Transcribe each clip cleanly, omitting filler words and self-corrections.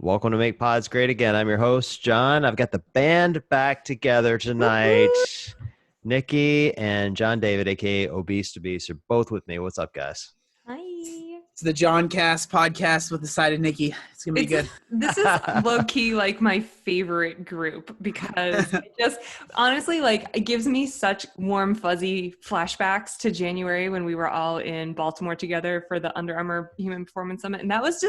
Welcome to Make Pods Great Again. I'm your host, John. I've got the band back together tonight. Nikki and John David, aka Obese to Beast, are both with me. What's up, guys? Hi. It's the John Cast podcast with the side of Nikki. It's gonna be good. This is low key like my favorite group because it just honestly it gives me such warm fuzzy flashbacks to January when we were all in Baltimore together for the Under Armour Human Performance Summit, and that was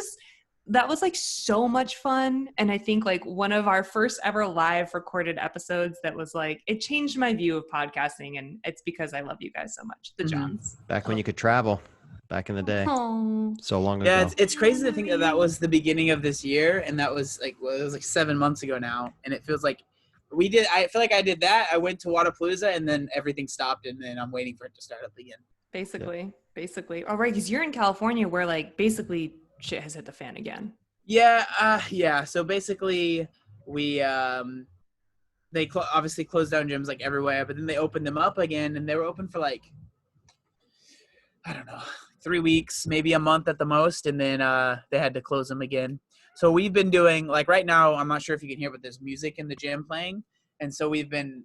so much fun. And I think one of our first ever live recorded episodes that was it changed my view of podcasting, and it's because I love you guys so much, the Johns. Back when you could travel. Back in the day. Oh. So long ago. Yeah, it's crazy to think that was the beginning of this year, and that was it was 7 months ago now, and it feels like I feel like I did that. I went to Wadapalooza, and then everything stopped, and then I'm waiting for it to start up again. Basically. All right, because you're in California where basically shit has hit the fan again. Yeah. So basically, we they obviously closed down gyms everywhere, but then they opened them up again, and they were open for I don't know, 3 weeks, maybe a month at the most, and then they had to close them again. So we've been doing right now, I'm not sure if you can hear, but there's music in the gym playing, and so we've been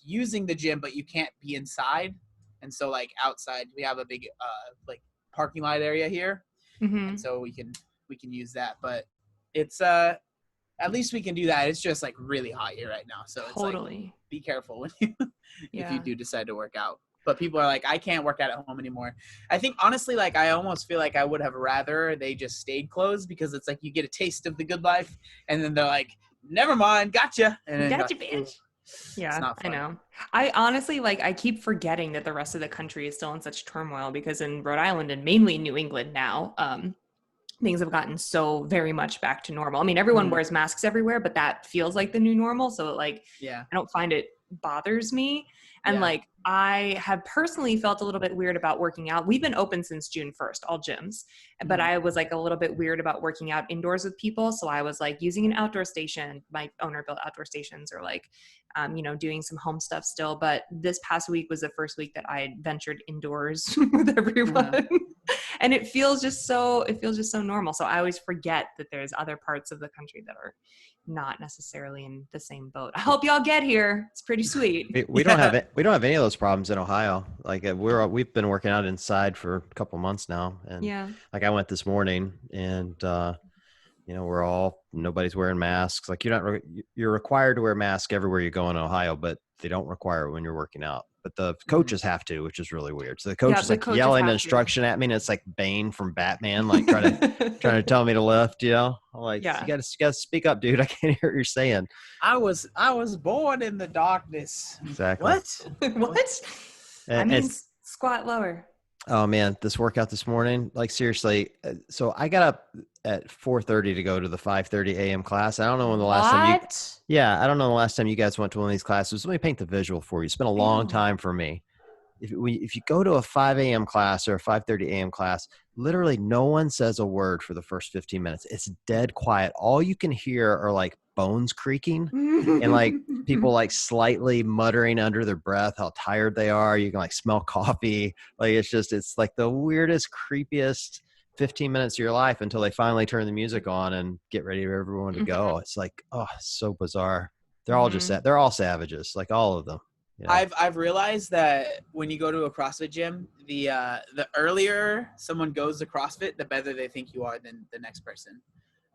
using the gym, but you can't be inside, and so outside we have a big parking lot area here, and so we can use that, but it's at least we can do that. It's just really hot here right now, so totally. It's be careful when you if you do decide to work out. But people are I can't work out at home anymore. I think honestly, I almost feel I would have rather they just stayed closed, because it's you get a taste of the good life, and then they're never mind, gotcha. And then gotcha, bitch. Yeah, I know. I honestly I keep forgetting that the rest of the country is still in such turmoil, because in Rhode Island and mainly New England now, things have gotten so very much back to normal. I mean, everyone wears masks everywhere, but that feels like the new normal. So I don't find it bothers me. And I have personally felt a little bit weird about working out. We've been open since June 1st, all gyms, but I was a little bit weird about working out indoors with people. So I was using an outdoor station. My owner built outdoor stations, or doing some home stuff still. But this past week was the first week that I had ventured indoors with everyone. And it feels just so normal. So I always forget that there's other parts of the country that are not necessarily in the same boat. I hope y'all get here. It's pretty sweet. We don't have any of those problems in Ohio. We've been working out inside for a couple months now, and I went this morning, and nobody's wearing masks. You're required to wear a mask everywhere you go in Ohio, but they don't require it when you're working out. But the coaches have to, which is really weird. So the coach is yelling instruction at me, and it's like Bane from Batman, trying to tell me to lift. I'm you gotta speak up, dude. I can't hear what you're saying. I was born in the darkness. Exactly. What? I mean, squat lower. Oh man, this workout this morning, seriously. So I got up at 4:30 to go to the 5:30 a.m. class. I don't know when the last time I don't know the last time you guys went to one of these classes. Let me paint the visual for you. It's been a long time for me. If you go to a 5 a.m. class or a 5:30 a.m. class, literally no one says a word for the first 15 minutes. It's dead quiet. All you can hear are bones creaking and people slightly muttering under their breath how tired they are. You can smell coffee. It's the weirdest, creepiest 15 minutes of your life until they finally turn the music on and get ready for everyone to go. It's so bizarre. They're all they're all savages, all of them. I've realized that when you go to a CrossFit gym, the earlier someone goes to CrossFit, the better they think you are than the next person.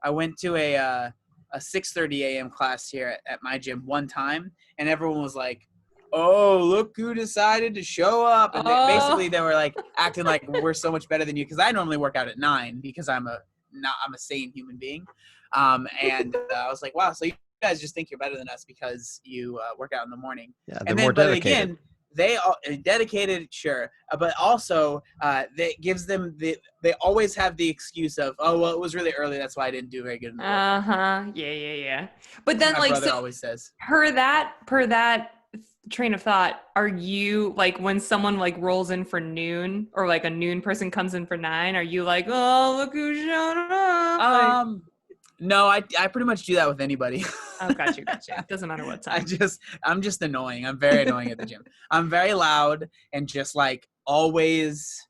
I went to a 6:30 a.m. class here at my gym one time, and everyone was like, "Oh, look who decided to show up!" And they were acting like we're so much better than you, because I normally work out at 9 because I'm a sane human being, and I was like, "Wow, so you guys just think you're better than us because you work out in the morning." Yeah, they're more dedicated. But again, they are dedicated, sure, but also they gives them they always have the excuse of, "Oh, well, it was really early, that's why I didn't do very good in the workout." Yeah. But then my brother always says, per that train of thought, are you when someone rolls in for noon, or a noon person comes in for 9, are you "Oh, look who showed up"? No, I pretty much do that with anybody. Oh, gotcha. It doesn't matter what time. I'm just annoying. I'm very annoying at the gym. I'm very loud and just always.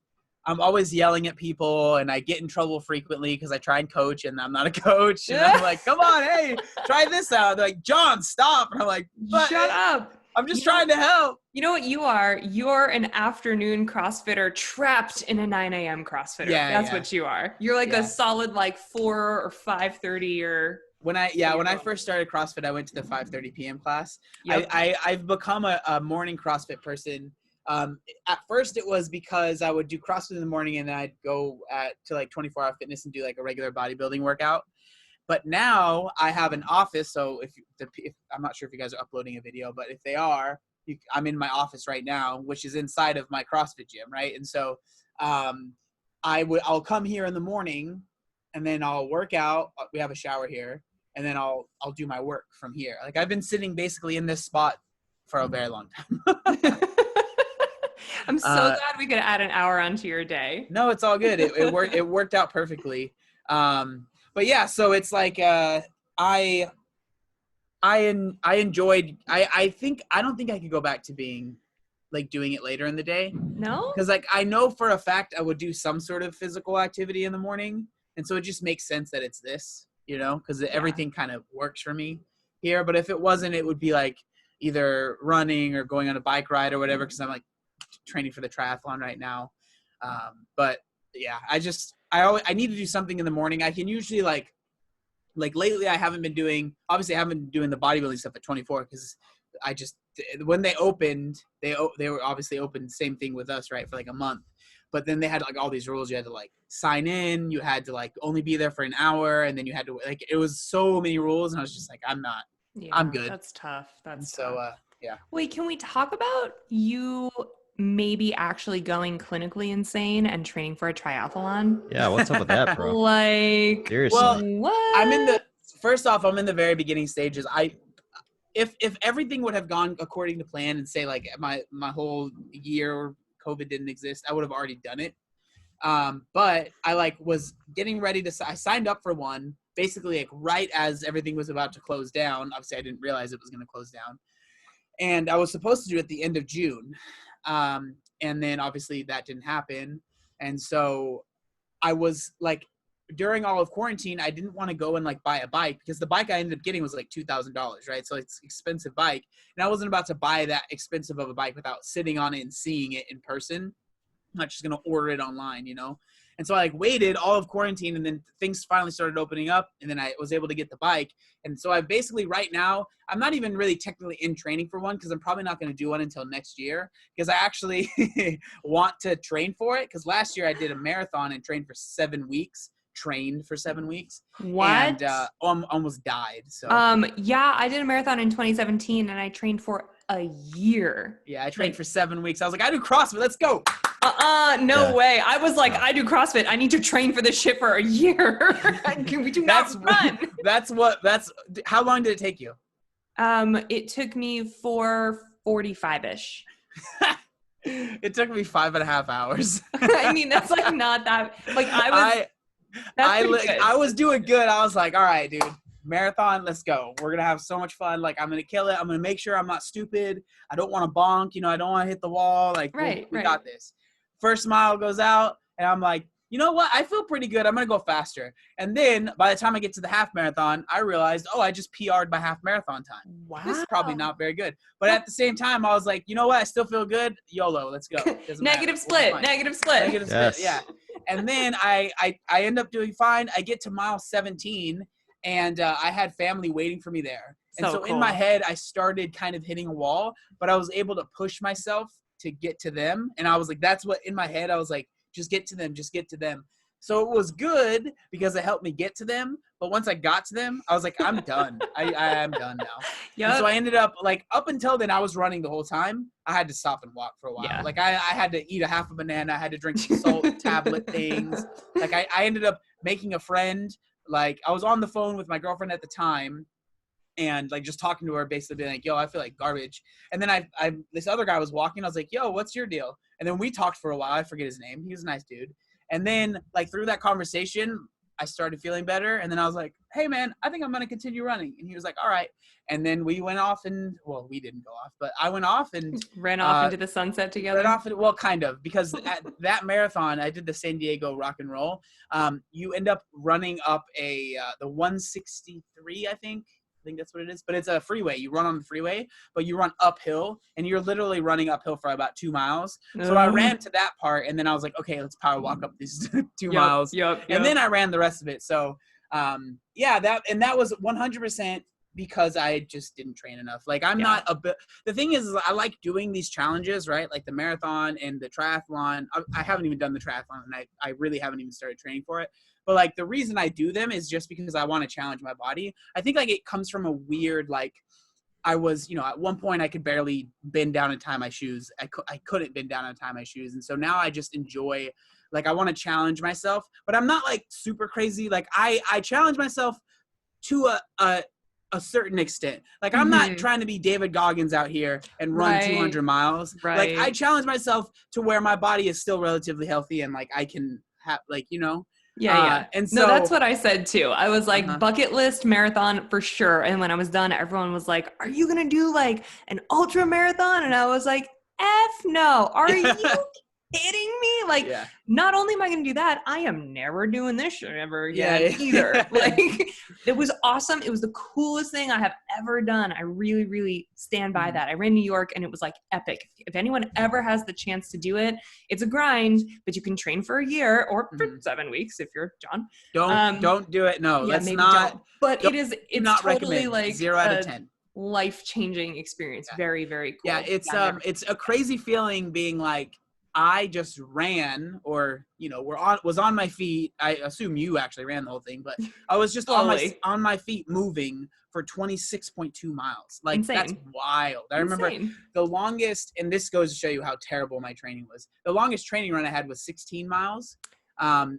I'm always yelling at people, and I get in trouble frequently because I try and coach, and I'm not a coach. And I'm like, come on, hey, try this out. They're like, John, stop. And I'm like, shut up. I'm just trying to help. You know what you are? You're an afternoon CrossFitter trapped in a 9 a.m. CrossFitter. That's what you are. You're like a solid like 4 or 5:30 or. When I first started CrossFit, I went to the 5:30 p.m. class. Yep. I've become a morning CrossFit person. At first it was because I would do CrossFit in the morning and then I'd go to like 24-hour fitness and do like a regular bodybuilding workout. But now I have an office. So if I'm not sure if you guys are uploading a video, but if they are, I'm in my office right now, which is inside of my CrossFit gym. Right. And so, I'll come here in the morning and then I'll work out. We have a shower here. And then I'll do my work from here. Like I've been sitting basically in this spot for a very long time. I'm so glad we could add an hour onto your day. No, it's all good. It worked out perfectly. But yeah, so it's like I enjoyed. I don't think I could go back to being like doing it later in the day. No, because like I know for a fact I would do some sort of physical activity in the morning, and so it just makes sense that it's this. You know, because everything kind of works for me here. But if it wasn't, it would be like either running or going on a bike ride or whatever, because I'm like training for the triathlon right now. But yeah, I need to do something in the morning. I can usually like lately I haven't been doing the bodybuilding stuff at 24 because when they opened, they were obviously open, same thing with us, right, for like a month. But then they had like all these rules. You had to like sign in. You had to like only be there for an hour, and then you had to like it was so many rules, and I was just like, I'm not. Yeah, I'm good. That's tough. So yeah. Wait, can we talk about you maybe actually going clinically insane and training for a triathlon? Yeah, what's up with that, bro? Like, seriously. Well, what? First off, I'm in the very beginning stages. If everything would have gone according to plan and say like my whole year COVID didn't exist, I would have already done it. But I like was getting ready I signed up for one basically like right as everything was about to close down. Obviously I didn't realize it was going to close down, and I was supposed to do it at the end of June. And then obviously that didn't happen. And so I was like, during all of quarantine, I didn't want to go and like buy a bike because the bike I ended up getting was like $2,000, right? So it's an expensive bike. And I wasn't about to buy that expensive of a bike without sitting on it and seeing it in person. I'm not just going to order it online, you know? And so I like waited all of quarantine, and then things finally started opening up, and then I was able to get the bike. And so I basically right now, I'm not even really technically in training for one because I'm probably not going to do one until next year because I actually want to train for it because last year I did a marathon and trained for 7 weeks. What? And almost died. So yeah, I did a marathon in 2017 and I trained for a year. Yeah, I trained for 7 weeks. I was like, I do CrossFit, let's go. No way. I was like, I do CrossFit, I need to train for this shit for a year. Can we do not run? How long did it take you? It took me 4:45-ish. It took me 5.5 hours. I mean, that's like not that, like I was doing good. I was like, all right, dude, marathon, let's go. We're going to have so much fun. Like, I'm going to kill it. I'm going to make sure I'm not stupid. I don't want to bonk. You know, I don't want to hit the wall. Like, we got this. First mile goes out, and I'm like, you know what? I feel pretty good. I'm going to go faster. And then by the time I get to the half marathon, I realized, I just PR'd my half marathon time. Wow. This is probably not very good. But at the same time, I was like, you know what? I still feel good. YOLO, let's go. Negative split. Yeah. And then I end up doing fine. I get to mile 17, and I had family waiting for me there. And so cool. In my head, I started kind of hitting a wall, but I was able to push myself to get to them. And I was like, that's what in my head, I was like, just get to them. So it was good because it helped me get to them. But once I got to them, I was like, I'm done. I am done now. Yep. So I ended up like up until then I was running the whole time. I had to stop and walk for a while. Yeah. Like I had to eat a half a banana. I had to drink some salt tablet things. Like I ended up making a friend. Like I was on the phone with my girlfriend at the time and like just talking to her, basically being like, yo, I feel like garbage. And then I this other guy was walking. I was like, yo, what's your deal? And then we talked for a while. I forget his name. He was a nice dude. And then like through that conversation, I started feeling better. And then I was like, hey man, I think I'm going to continue running. And he was like, all right. And then we went off and, well, we didn't go off, but I went off and ran off into the sunset together. Well, kind of, because at that marathon, I did the San Diego rock and roll. You end up running up the 163, I think that's what it is, but it's a freeway. You run on the freeway, but you run uphill, and you're literally running uphill for about 2 miles. So I ran to that part, and then I was like, okay, let's power walk up these 2 miles. And then I ran the rest of it. So that was 100% because I just didn't train enough. Like the thing is I like doing these challenges, right? Like the marathon and the triathlon. I haven't even done the triathlon, and I really haven't even started training for it. But like the reason I do them is just because I want to challenge my body. I think like it comes from a weird, like I was, at one point I could barely bend down and tie my shoes. I couldn't bend down and tie my shoes. And so now I just enjoy, like, I want to challenge myself, but I'm not like super crazy. Like I challenge myself to a certain extent. Like I'm not trying to be David Goggins out here and run 200 miles. Like I challenge myself to where my body is still relatively healthy and like I can have Yeah. And so, no, that's what I said too. I was like, bucket list marathon for sure. And when I was done, everyone was like, are you going to do like an ultra marathon? And I was like, F no. Are you kidding me? Like, not only am I going to do that, I am never doing this shit ever again either. Like, it was awesome. It was the coolest thing I have ever done. I really, really stand by that. I ran New York and it was like epic. If anyone ever has the chance to do it, it's a grind, but you can train for a year or for 7 weeks if you're John. Don't do it. No, let's maybe not. Don't. But it's not totally recommend. like 0 out of 10. Life-changing experience. Very, very cool. Yeah, it's a crazy feeling being like, I just ran, or was on my feet. I assume you actually ran the whole thing, but I was just on my feet moving for 26.2 miles. Like insane. That's wild. I remember the longest, and this goes to show you how terrible my training was. The longest training run I had was 16 miles,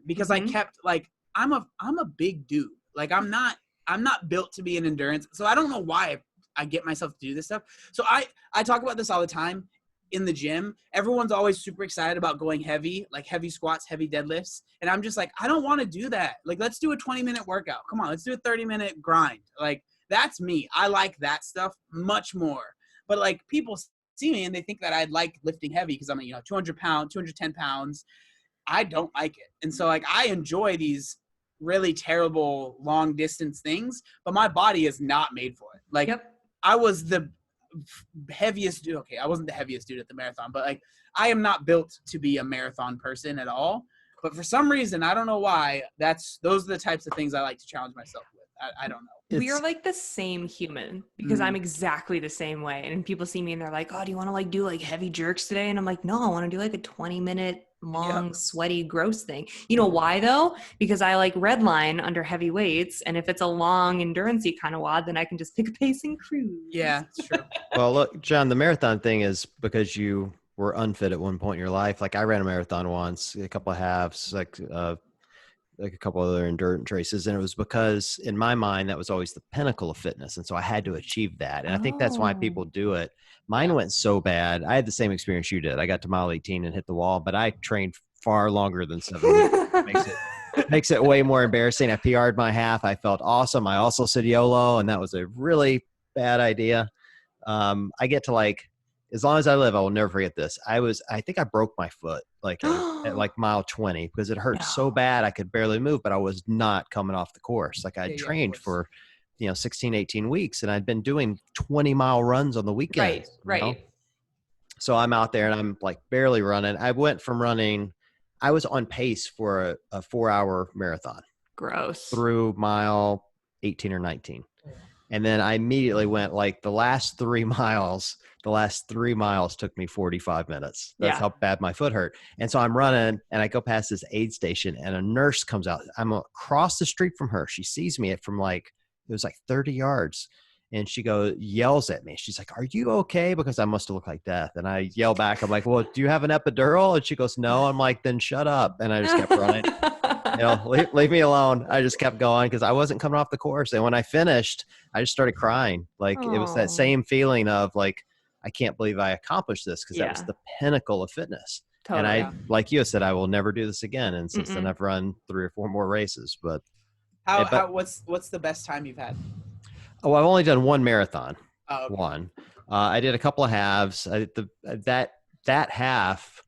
because I kept like I'm a big dude. Like I'm not built to be an endurance. So I don't know why I get myself to do this stuff. So I talk about this all the time. In the gym, everyone's always super excited about going heavy, like heavy squats, heavy deadlifts. And I'm just like, I don't want to do that. Like, let's do a 20-minute workout. Come on, let's do a 30-minute grind. Like, that's me. I like that stuff much more. But like people see me and they think that I like lifting heavy because I'm 200 pounds, 210 pounds. I don't like it. And so like, I enjoy these really terrible long distance things, but my body is not made for it. Like I was the heaviest dude. Okay, I wasn't the heaviest dude at the marathon, but like I am not built to be a marathon person at all. But for some reason, I don't know why, those are the types of things I like to challenge myself with. I don't know. We are like the same human because I'm exactly the same way. And people see me and they're like, oh, do you want to like do like heavy jerks today? And I'm like, no, I want to do like a 20-minute long, sweaty, gross thing. You know why though? Because I like redline under heavy weights. And if it's a long endurance-y kind of WOD, then I can just pick a pace and cruise. Yeah, it's true. Well, look, John, the marathon thing is because you were unfit at one point in your life. Like I ran a marathon once, a couple of halves, like a couple other endurance races. And it was because in my mind, that was always the pinnacle of fitness. And so I had to achieve that. And I think that's why people do it. Mine went so bad. I had the same experience you did. I got to mile 18 and hit the wall, but I trained far longer than 7 weeks. Makes it way more embarrassing. I PR'd my half. I felt awesome. I also said YOLO, and that was a really bad idea. I get to like, as long as I live, I will never forget this. I think I broke my foot at like mile 20 because it hurt so bad I could barely move, but I was not coming off the course. Like I trained for, 16, 18 weeks, and I'd been doing 20-mile runs on the weekend. Right. So I'm out there and I'm like barely running. I went from running, I was on pace for a 4-hour marathon. Gross. Through mile 18 or 19. And then I immediately went like the last 3 miles took me 45 minutes. That's how bad my foot hurt. And so I'm running and I go past this aid station and a nurse comes out. I'm across the street from her. She sees me from like, it was like 30 yards. And she yells at me. She's like, are you okay? Because I must have looked like death. And I yell back. I'm like, well, do you have an epidural? And she goes, no. I'm like, then shut up. And I just kept running. Leave me alone. I just kept going because I wasn't coming off the course. And when I finished, I just started crying. Like it was that same feeling of like, I can't believe I accomplished this because that was the pinnacle of fitness. Totally. And like you said, I will never do this again. And since then I've run 3 or 4 more races, but what's the best time you've had? Oh, I've only done one marathon. Oh, okay. One. I did a couple of halves. That half,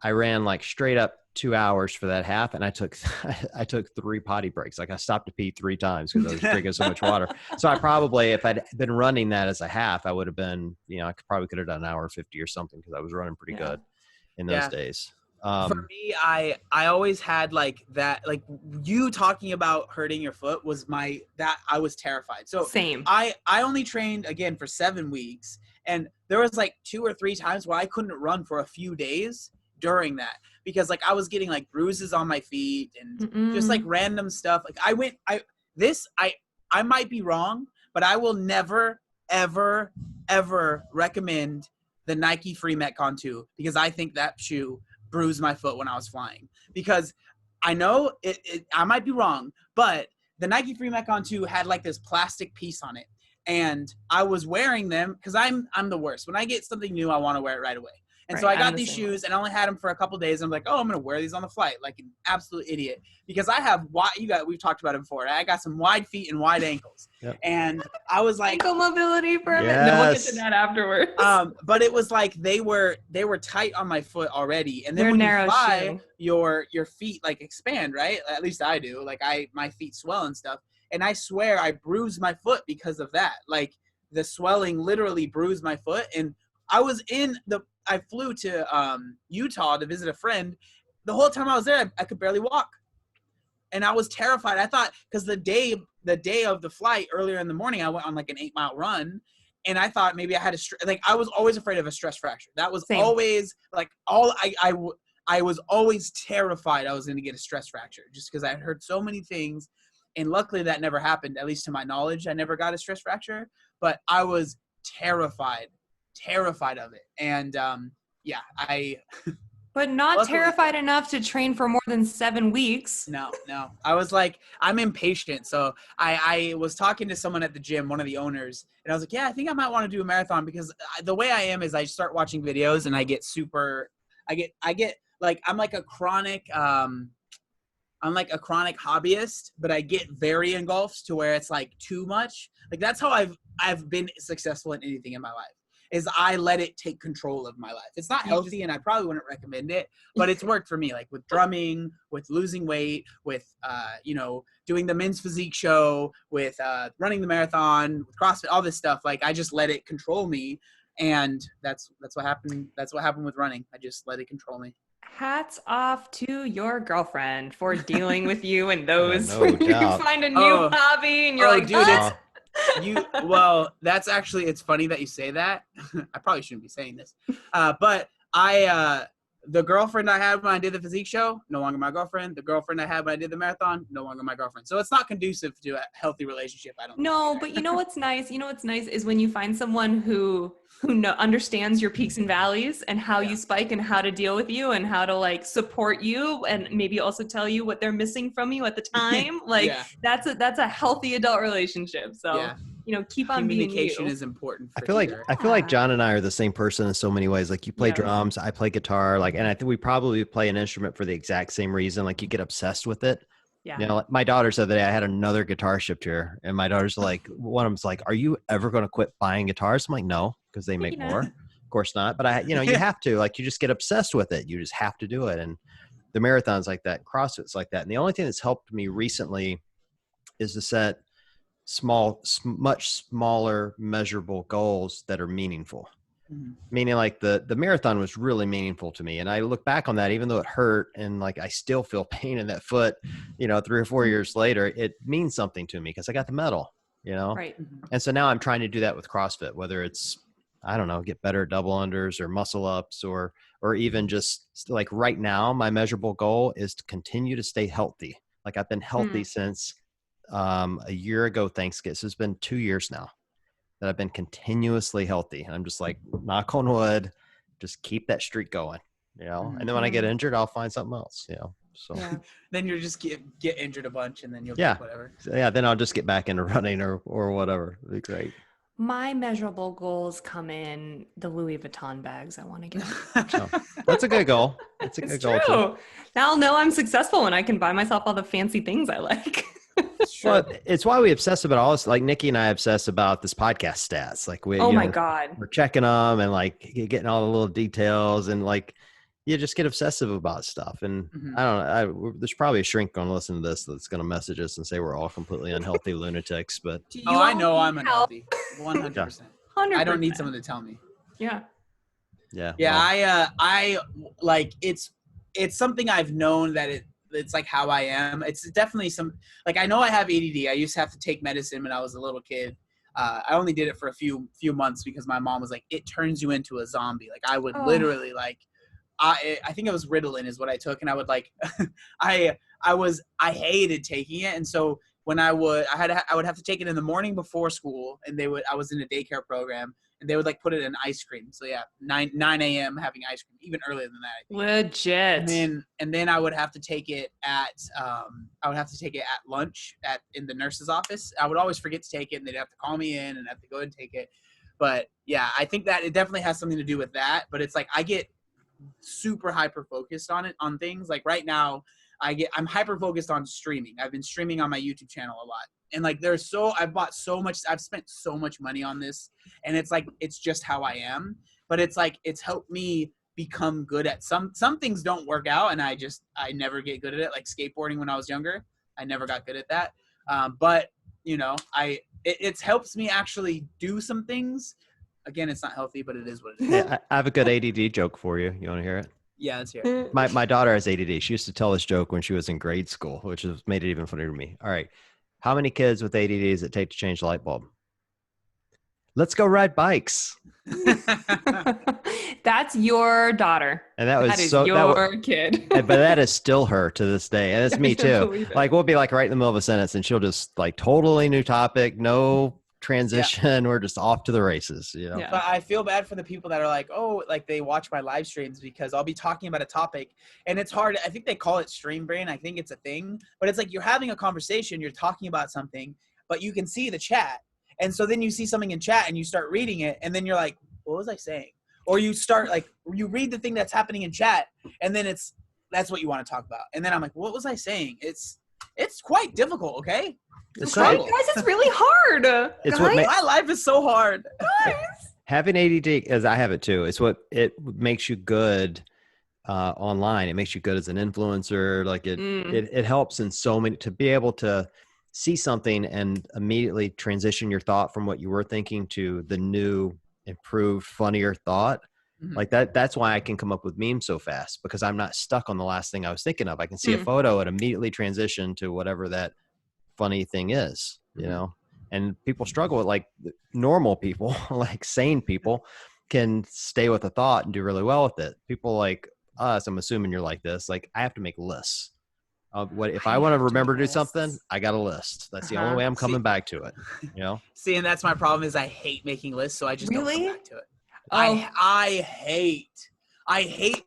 I ran like straight up 2 hours for that half, and I took 3 potty breaks. Like I stopped to pee 3 times because I was drinking so much water. So I probably, if I'd been running that as a half, I would have been, I could have done an hour 50 or something because I was running pretty good in those days. For me, I always had like that, like you talking about hurting your foot was that I was terrified. So same. I only trained again for 7 weeks, and there was like 2 or 3 times where I couldn't run for a few days during that because like I was getting like bruises on my feet and just like random stuff. Like I might be wrong, but I will never, ever, ever recommend the Nike Free Metcon 2 because I think that shoe bruised my foot when I was flying, because I know I might be wrong, but the Nike Free Metcon 2 had like this plastic piece on it, and I was wearing them because I'm the worst. When I get something new, I want to wear it right away. And so I got these shoes and I only had them for a couple days. I'm like, oh, I'm going to wear these on the flight like an absolute idiot because I have we've talked about it before. I got some wide feet and wide ankles. Yep. And I was like, ankle mobility for a minute. Yes. No, we'll get to that afterwards. But it was like they were tight on my foot already. And then They're when narrow you fly, shoe. your feet like expand, right? At least I do. Like my feet swell and stuff. And I swear I bruised my foot because of that. Like the swelling literally bruised my foot. And I flew to Utah to visit a friend. The whole time I was there, I could barely walk. And I was terrified. I thought, because the day of the flight, earlier in the morning, I went on like an 8-mile run. And I thought maybe I had I was always afraid of a stress fracture. That was always like I was always terrified I was going to get a stress fracture just because I had heard so many things. And luckily that never happened, at least to my knowledge. I never got a stress fracture, but I was terrified of it. And but not terrified enough to train for more than 7 weeks. No. I was like, I'm impatient. So I was talking to someone at the gym, one of the owners, and I was like, yeah, I think I might want to do a marathon because the way I am is I start watching videos and I get like, I'm like a chronic hobbyist, but I get very engulfed to where it's like too much. Like that's how I've been successful in anything in my life. Is I let it take control of my life. It's not healthy and I probably wouldn't recommend it, but it's worked for me, like with drumming, with losing weight, with, doing the men's physique show, with running the marathon, with CrossFit, all this stuff. Like I just let it control me. And that's what happened. That's what happened with running. I just let it control me. Hats off to your girlfriend for dealing with you and those. No doubt. You find a new hobby and you're like, dude, well, that's actually, it's funny that you say that. I probably shouldn't be saying this. But the girlfriend I had when I did the physique show, no longer my girlfriend. The girlfriend I had when I did the marathon, no longer my girlfriend. So it's not conducive to a healthy relationship, I don't think. No, but you know what's nice? You know what's nice is when you find someone who understands your peaks and valleys and how you spike and how to deal with you and how to like support you and maybe also tell you what they're missing from you at the time. Like that's a healthy adult relationship. So keep on being you. Communication is important. I feel like John and I are the same person in so many ways. Like you play drums, I play guitar, like, and I think we probably play an instrument for the exact same reason. Like you get obsessed with it. Yeah. Like my daughter said that I had another guitar shipped here, and my daughter's like, one of them's like, "Are you ever going to quit buying guitars?" I'm like, "No, because they make more." Of course not. But you have to, like, you just get obsessed with it. You just have to do it. And the marathon's like that, CrossFit's like that. And the only thing that's helped me recently is to set much smaller, measurable goals that are meaningful. Mm-hmm. Meaning like the marathon was really meaningful to me. And I look back on that, even though it hurt and like I still feel pain in that foot, 3 or 4 years later, it means something to me because I got the medal, Right. And so now I'm trying to do that with CrossFit, whether it's, I don't know, get better at double unders or muscle ups or even just like right now, my measurable goal is to continue to stay healthy. Like I've been healthy since a year ago Thanksgiving. So it's been 2 years now that I've been continuously healthy. And I'm just like, knock on wood, just keep that streak going, and then when I get injured, I'll find something else, so then you'll just get injured a bunch and then you'll get whatever. So, then I'll just get back into running or whatever. It'd be great. My measurable goals come in the Louis Vuitton bags I want to get. Oh, that's a good goal. That's a good goal too. Now I'll know I'm successful when I can buy myself all the fancy things I like. Well, it's why we obsess about all this. Like Nikki and I obsess about this podcast stats. Like my God, we're checking them and like getting all the little details and like you just get obsessive about stuff. And I don't know. There's probably a shrink going to listen to this that's going to message us and say we're all completely unhealthy lunatics. But I know I'm unhealthy, 100%. I don't need someone to tell me. Yeah. Yeah. Well, I like it's something I've known that it's like how I am. It's definitely like I know I have ADD. I used to have to take medicine when I was a little kid. I only did it for a few months because my mom was like, it turns you into a zombie. Like I would literally like, I think it was Ritalin is what I took. And I would like, I hated taking it. And so when I would have to take it in the morning before school and I was in a daycare program. And they would like put it in ice cream. So yeah, 9 a.m. having ice cream, even earlier than that. Legit. And then I would have to take it at lunch in the nurse's office. I would always forget to take it, and they'd have to call me in and have to go and take it. But yeah, I think that it definitely has something to do with that. But it's like I get super hyper focused on things. Like right now, I'm hyper focused on streaming. I've been streaming on my YouTube channel a lot. And like I've spent so much money on this, and it's like it's just how I am. But it's like it's helped me become good at some things don't work out, and I never get good at it. Like skateboarding when I was younger, I never got good at that. But you know, it helps me actually do some things. Again, it's not healthy, but it is what it is. Yeah, I have a good ADD joke for you. You want to hear it? Yeah, let's hear it. My daughter has ADD. She used to tell this joke when she was in grade school, which has made it even funnier to me. All right. How many kids with ADD does it take to change the light bulb? Let's go ride bikes. That's your daughter. And that is your kid. But that is still her to this day. And it's me too. Like we'll be like right in the middle of a sentence and she'll just like totally new topic, no transition. Yeah. We're just off to the races, you know? Yeah. But I feel bad for the people that are like, oh, like they watch my live streams because I'll be talking about a topic and it's hard. I think they call it stream brain. I think it's a thing, but it's like you're having a conversation, you're talking about something, but you can see the chat. And so then you see something in chat and you start reading it and then you're like, what was I saying? Or you start like, you read the thing that's happening in chat and then that's what you want to talk about. And then I'm like, what was I saying? It's quite difficult. Okay. Guys, it's really hard. My life is so hard. Having ADD, as I have it too, it's what it makes you good online. It makes you good as an influencer. Like it helps in so many to be able to see something and immediately transition your thought from what you were thinking to the new, improved, funnier thought. Mm-hmm. Like that's why I can come up with memes so fast because I'm not stuck on the last thing I was thinking of. I can see a photo and immediately transition to whatever that funny thing is, you know, and people struggle with like normal people, like sane people can stay with a thought and do really well with it. People like us, I'm assuming you're like this, like I have to make lists of what, if I want to remember to do something, I got a list. That's the only way I'm coming back to it, you know? See, and that's my problem is I hate making lists. So I just don't come back to it. Oh. I hate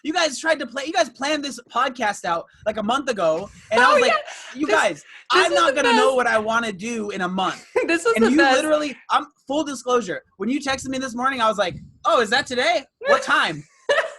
you guys planned this podcast out like a month ago and I was like, you guys, I'm not going to know what I want to do in a month. This was the best. Literally, I'm full disclosure. When you texted me this morning, I was like, oh, is that today? What time?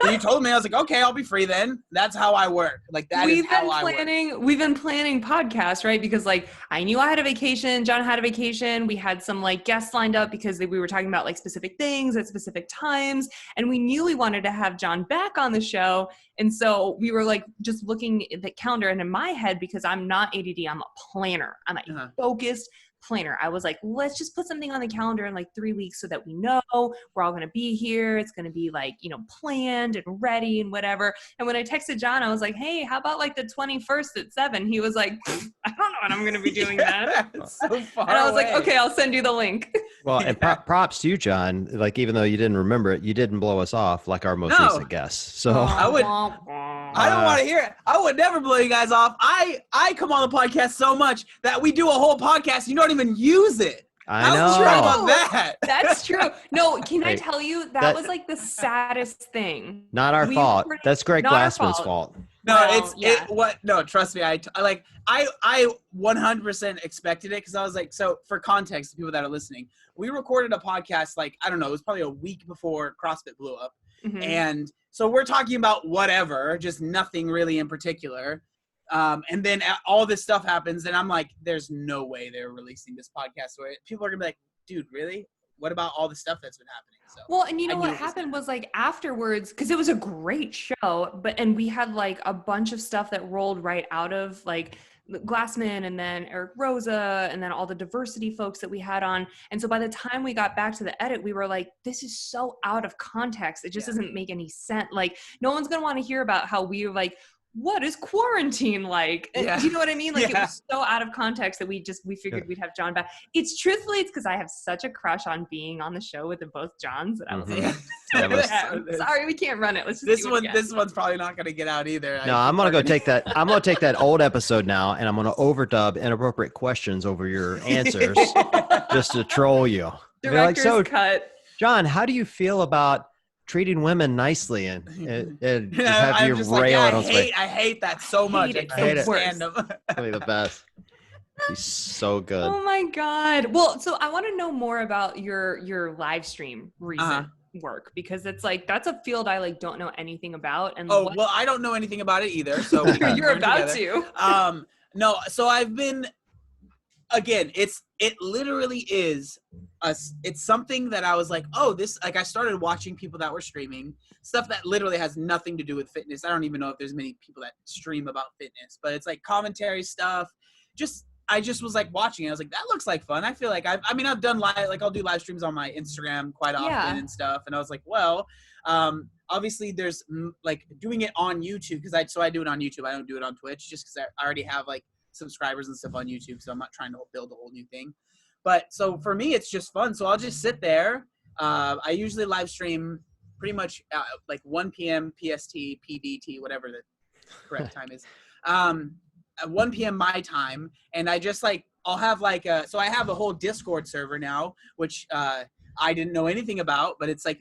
And you told me, I was like, okay, I'll be free then. That's how I work. Like that is how I work. We've been planning podcasts, right? Because like I knew I had a vacation, John had a vacation. We had some like guests lined up because we were talking about like specific things at specific times. And we knew we wanted to have John back on the show. And so we were like just looking at the calendar and in my head, because I'm not ADD, I'm a planner. I'm a focused planner. I was like, let's just put something on the calendar in like 3 weeks so that we know we're all going to be here. It's going to be like, you know, planned and ready and whatever. And when I texted John, I was like, hey, how about like the 21st at 7? He was like, I don't know when I'm going to be doing that. So far and I was away. like, okay, I'll send you the link. Well, and props to you, John. Like, even though you didn't remember it, you didn't blow us off like our most recent guest. So I don't want to hear it. I would never blow you guys off. I come on the podcast so much that we do a whole podcast. You don't even use it. I know. How's true about that? That's true. No, can I tell you that was like the saddest thing. Not our fault. That's Greg Glassman's fault. No, no, trust me. I 100% expected it because I was like, so for context, the people that are listening, we recorded a podcast like, I don't know, it was probably a week before CrossFit blew up. Mm-hmm. And so we're talking about whatever, just nothing really in particular. And then all this stuff happens and I'm like, there's no way they're releasing this podcast where people are gonna be like, dude, really? What about all the stuff that's been happening? So, well, and you know what happened was like afterwards, because it was a great show, and we had like a bunch of stuff that rolled right out of like Glassman and then Eric Rosa and then all the diversity folks that we had on. And so by the time we got back to the edit, we were like, this is so out of context. It just doesn't make any sense. Like no one's going to want to hear about how we were like, what is quarantine like? Yeah. Do you know what I mean? Like it was so out of context that we figured we'd have John back. It's because I have such a crush on being on the show with the both Johns that I was like, sorry, we can't run it. Let's just this one's probably not going to get out either. No, I'm going to go take that. I'm going to take that old episode now and I'm going to overdub inappropriate questions over your answers just to troll you. Director's cut. John, how do you feel about treating women nicely and have you rail it on space? I hate that so much. I can't stand them. Really the best. He's so good. Oh my God. Well, so I want to know more about your live stream recent work because it's like that's a field I like don't know anything about. And well, I don't know anything about it either. So you're about to. No, so I've been. Again, it literally is it's something that I was like, oh, this, like I started watching people that were streaming stuff that literally has nothing to do with fitness. I don't even know if there's many people that stream about fitness, but it's like commentary stuff. I just was like watching it. I was like, that looks like fun. I feel like I've done I'll do live streams on my Instagram quite often and stuff. And I was like, well, obviously there's like doing it on YouTube because I do it on YouTube. I don't do it on Twitch just because I already have like subscribers and stuff on YouTube, so I'm not trying to build a whole new thing. But so for me, it's just fun. So I'll just sit there. I usually live stream pretty much like 1 p.m. PST, PDT, whatever the correct time is. At 1 p.m. my time, and I just like I'll have like so I have a whole Discord server now, which I didn't know anything about, but it's like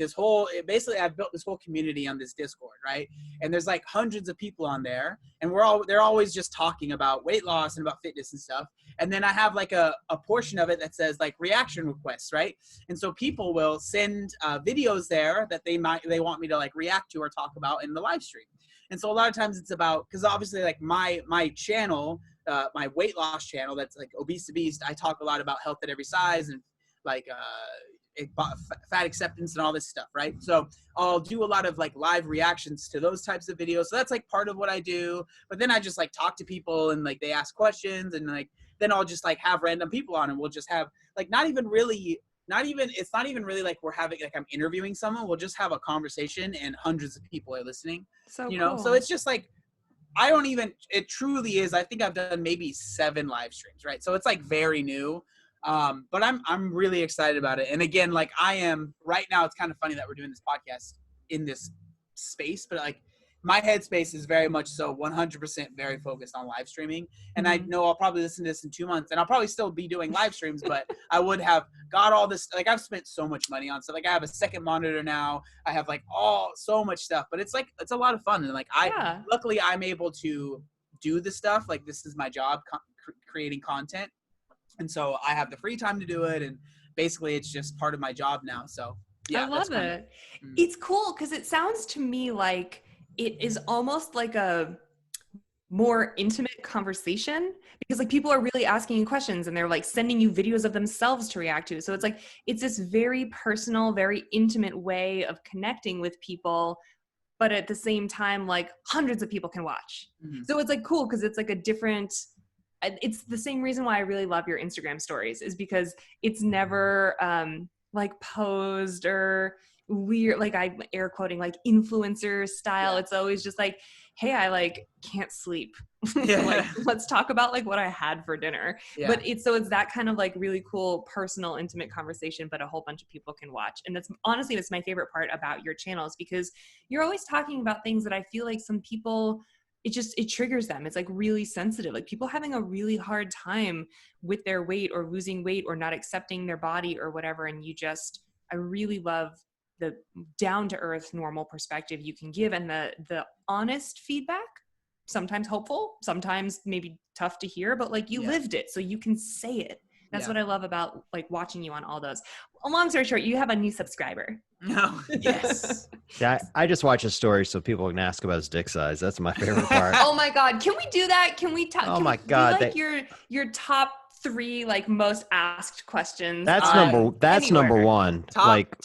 basically I've built this whole community on this Discord, right? And there's like hundreds of people on there and they're always just talking about weight loss and about fitness and stuff. And then I have like a portion of it that says like reaction requests, right? And so people will send videos there that they want me to like react to or talk about in the live stream. And so a lot of times it's about, because obviously like my channel, my weight loss channel, that's like Obese to Beast, I talk a lot about health at every size and like fat acceptance and all this stuff, right? So I'll do a lot of like live reactions to those types of videos. So that's like part of what I do. But then I just like talk to people and like they ask questions and like then I'll just like have random people on and we'll just have like it's not even really like we're having like I'm interviewing someone. We'll just have a conversation and hundreds of people are listening. So you know, so it's just like it truly is. I think I've done maybe 7 live streams, right? So it's like very new. But I'm really excited about it. And again, like I am right now, it's kind of funny that we're doing this podcast in this space, but like my headspace is very much so 100% very focused on live streaming. And I know I'll probably listen to this in 2 months and I'll probably still be doing live streams, but I would have got all this, like I've spent so much money on stuff. Like I have a second monitor now. I have like so much stuff, but it's a lot of fun. And like luckily I'm able to do this stuff. Like this is my job, creating content. And so I have the free time to do it. And basically it's just part of my job now. So yeah. I love it. It's cool because it sounds to me like it is almost like a more intimate conversation because like people are really asking you questions and they're like sending you videos of themselves to react to. So it's like, it's this very personal, very intimate way of connecting with people, but at the same time, like hundreds of people can watch. So it's like cool because it's like a different, it's the same reason why I really love your Instagram stories is because it's never like posed or weird, like I'm air quoting like influencer style. It's always just like, hey, I like can't sleep. Like let's talk about like what I had for dinner. But it's that kind of like really cool personal intimate conversation, but a whole bunch of people can watch. And that's honestly my favorite part about your channels because you're always talking about things that I feel like some people it triggers them. It's like really sensitive. Like people having a really hard time with their weight or losing weight or not accepting their body or whatever. And I really love the down to earth, normal perspective you can give, and the honest feedback, sometimes hopeful, sometimes maybe tough to hear, but like you lived it, so you can say it. That's what I love about like watching you on all those. A long story short, you have a new subscriber. No. Yes. Yeah, I just watch his story so people can ask about his dick size. That's my favorite part. Oh my God. Can we do that? Can we talk? Oh my God. Like your top 3 like most asked questions. That's number one.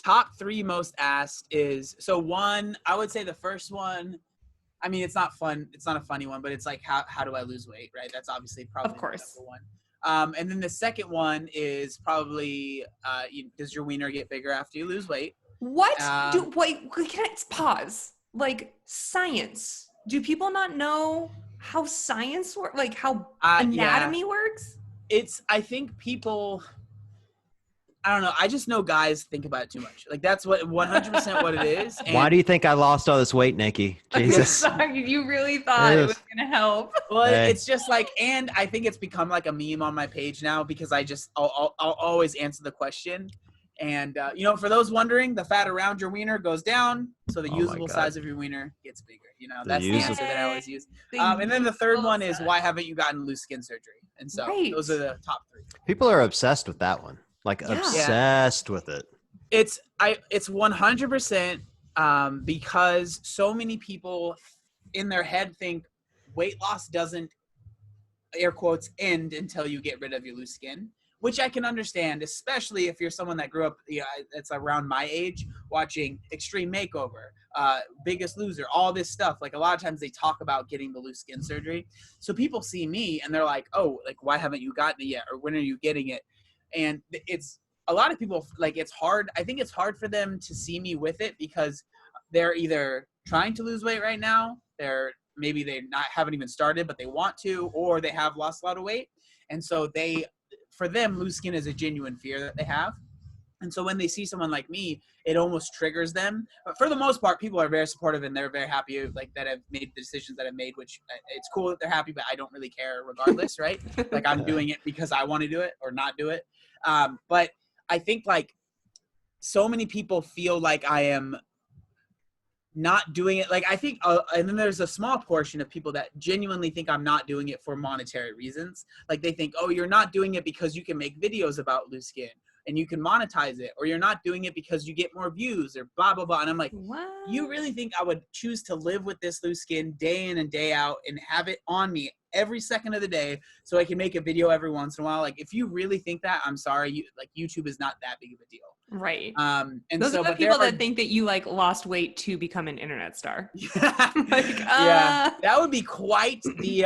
Top 3 most asked is, so one, I would say the first one, I mean, it's not fun. It's not a funny one, but it's like, how do I lose weight? Right. That's obviously probably of course number one. And then the second one is probably, does your wiener get bigger after you lose weight? What? Wait, can I pause? Like science. Do people not know how science works? Like how anatomy works? I think people, I don't know. I just know guys think about it too much. Like that's what 100% what it is. And why do you think I lost all this weight, Nikki? Jesus. Sorry, you really thought it was going to help. Well, it's just like, and I think it's become like a meme on my page now because I'll always answer the question. And, for those wondering, the fat around your wiener goes down, so the usable size of your wiener gets bigger. That's the answer that I always use. And then the third one is, why haven't you gotten loose skin surgery? And so those are the top 3. People are obsessed with that one. Like obsessed with it. It's 100% because so many people in their head think weight loss doesn't, air quotes, end until you get rid of your loose skin. Which I can understand, especially if you're someone that grew up, that's around my age, watching Extreme Makeover, Biggest Loser, all this stuff. Like a lot of times they talk about getting the loose skin surgery. So people see me and they're like, oh, like, why haven't you gotten it yet? Or when are you getting it? And it's a lot of people, like, it's hard. I think it's hard for them to see me with it because they're either trying to lose weight right now. Maybe they haven't even started, but they want to, or they have lost a lot of weight. And so for them, loose skin is a genuine fear that they have. And so when they see someone like me, it almost triggers them. But for the most part, people are very supportive and they're very happy like that I've made the decisions that I've made, which it's cool that they're happy, but I don't really care regardless, right? Like I'm doing it because I want to do it or not do it. But I think like so many people feel like I am not doing it. Like I think, and then there's a small portion of people that genuinely think I'm not doing it for monetary reasons. Like they think, oh, you're not doing it because you can make videos about loose skin and you can monetize it, or you're not doing it because you get more views or blah, blah, blah. And I'm like, what? You really think I would choose to live with this loose skin day in and day out and have it on me every second of the day so I can make a video every once in a while? Like if you really think that, I'm sorry, YouTube is not that big of a deal. Right. And those are the people that think that you like lost weight to become an internet star. Yeah, that would be quite the.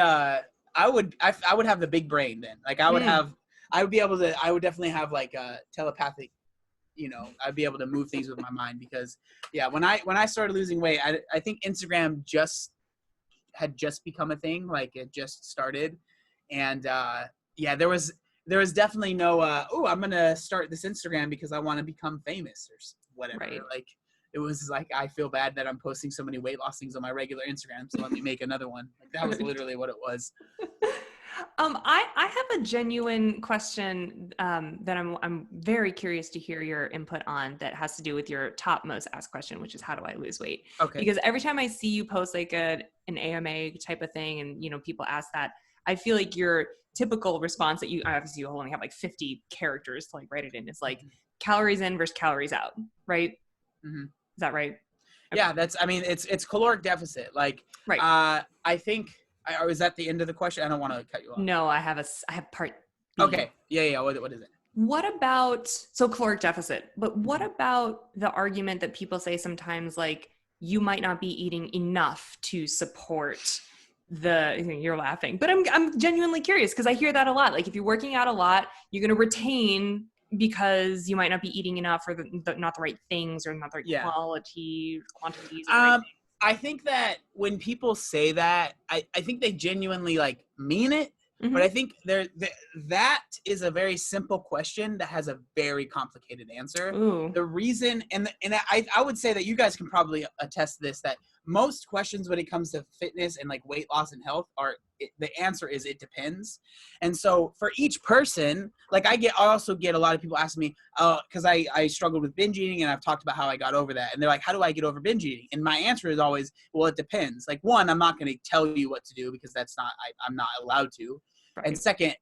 I would have the big brain then. Like I would definitely have like a telepathic. I'd be able to move things with my mind because when I started losing weight, I think Instagram had just become a thing. Like it just started, and there was definitely no, I'm going to start this Instagram because I want to become famous or whatever. Right. Like, it was like, I feel bad that I'm posting so many weight loss things on my regular Instagram, so let me make another one. Like, that was literally what it was. I have a genuine question that I'm very curious to hear your input on that has to do with your top most asked question, which is how do I lose weight? Okay. Because every time I see you post like an AMA type of thing and, people ask that, I feel like your typical response that you only have like 50 characters to like write it in. It's like calories in versus calories out, right? Mm-hmm. Is that right? Yeah, it's caloric deficit. Like, right. I think, is that the end of the question? I don't want to cut you off. No, I have part B. Okay. Yeah. What is it? What about, so caloric deficit, but what about the argument that people say sometimes like you might not be eating enough to support you're laughing, but I'm genuinely curious because I hear that a lot. Like if you're working out a lot, you're going to retain because you might not be eating enough or not the right things or not the right quantities. I think that when people say that, I think they genuinely like mean it. Mm-hmm. But I think that is a very simple question that has a very complicated answer. Ooh. The reason, and I would say that you guys can probably attest to this, that most questions when it comes to fitness and like weight loss and health the answer is it depends. And so for each person, like I also get a lot of people asking me, because I struggled with binge eating and I've talked about how I got over that. And they're like, how do I get over binge eating? And my answer is always, well, it depends. Like one, I'm not going to tell you what to do because that's not, I'm not allowed to. Right. And second,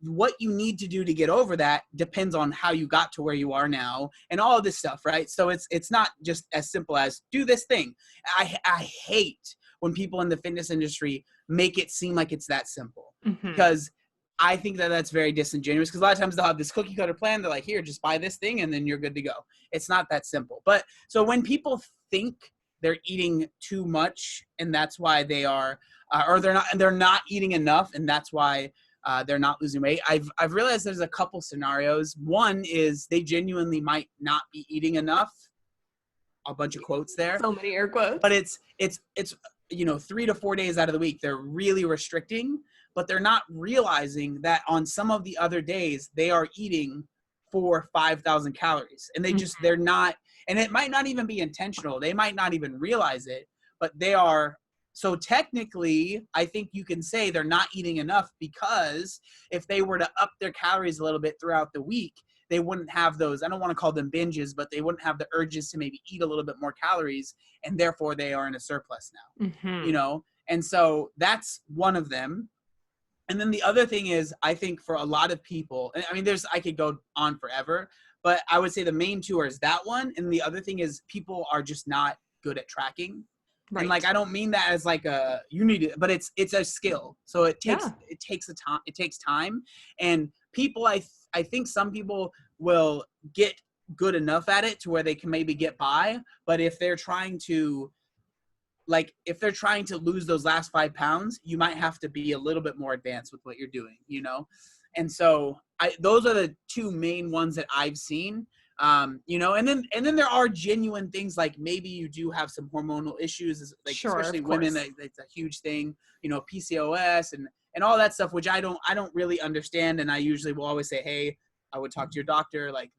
what you need to do to get over that depends on how you got to where you are now and all of this stuff, right? So it's not just as simple as do this thing. I hate when people in the fitness industry make it seem like it's that simple, because I think that that's very disingenuous, because a lot of times they'll have this cookie cutter plan. They're like, here, just buy this thing and then you're good to go. It's not that simple. But so when people think they're eating too much and that's why they are, or they're not eating enough and that's why they're not losing weight, I've realized there's a couple scenarios. One is they genuinely might not be eating enough. A bunch of quotes there. So many air quotes. But it's 3 to 4 days out of the week they're really restricting, but they're not realizing that on some of the other days they are eating 4,000-5,000 calories, and they're not, and it might not even be intentional. They might not even realize it, but they are. So technically, I think you can say they're not eating enough, because if they were to up their calories a little bit throughout the week, they wouldn't have those, I don't want to call them binges, but they wouldn't have the urges to maybe eat a little bit more calories, and therefore they are in a surplus now, And so that's one of them. And then the other thing is, I think for a lot of people, I mean, I could go on forever, but I would say the main two is that one. And the other thing is people are just not good at tracking. Right. And like, I don't mean that as like you need it, but it's a skill. So it takes time. And people, I think some people will get good enough at it to where they can maybe get by. But if they're trying to lose those last 5 pounds, you might have to be a little bit more advanced with what you're doing, And so those are the two main ones that I've seen. And then there are genuine things, like maybe you do have some hormonal issues, like sure, especially women, it's a huge thing, PCOS and all that stuff, which I don't really understand. And I usually will always say, hey, I would talk to your doctor. Like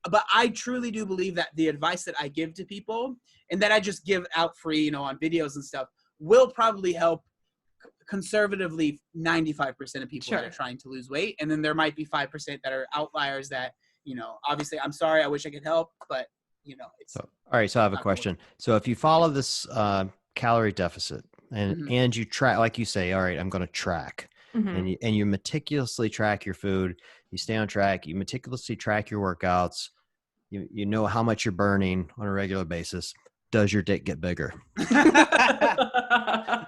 but I truly do believe that the advice that I give to people and that I just give out free, on videos and stuff, will probably help conservatively 95% of people that are trying to lose weight. And then there might be 5% that are outliers that, obviously I'm sorry, I wish I could help, but it's all right. So I have a question. So if you follow this calorie deficit and you track, like you say, all right, I'm going to track, and you meticulously track your food, you stay on track, you meticulously track your workouts, you know how much you're burning on a regular basis. Does your dick get bigger?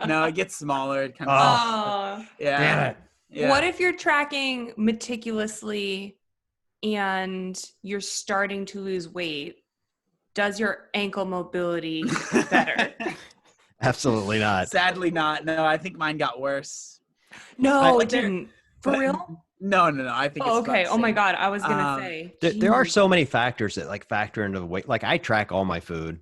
No, it gets smaller. It kind of. Yeah. Damn it. Yeah. What if you're tracking meticulously and you're starting to lose weight? Does your ankle mobility get better? Absolutely not. Sadly not. No, I think mine got worse. No, it didn't. For real? No. I think it's okay. Oh my God. I was going to say. There are so many factors that factor into the weight. Like I track all my food.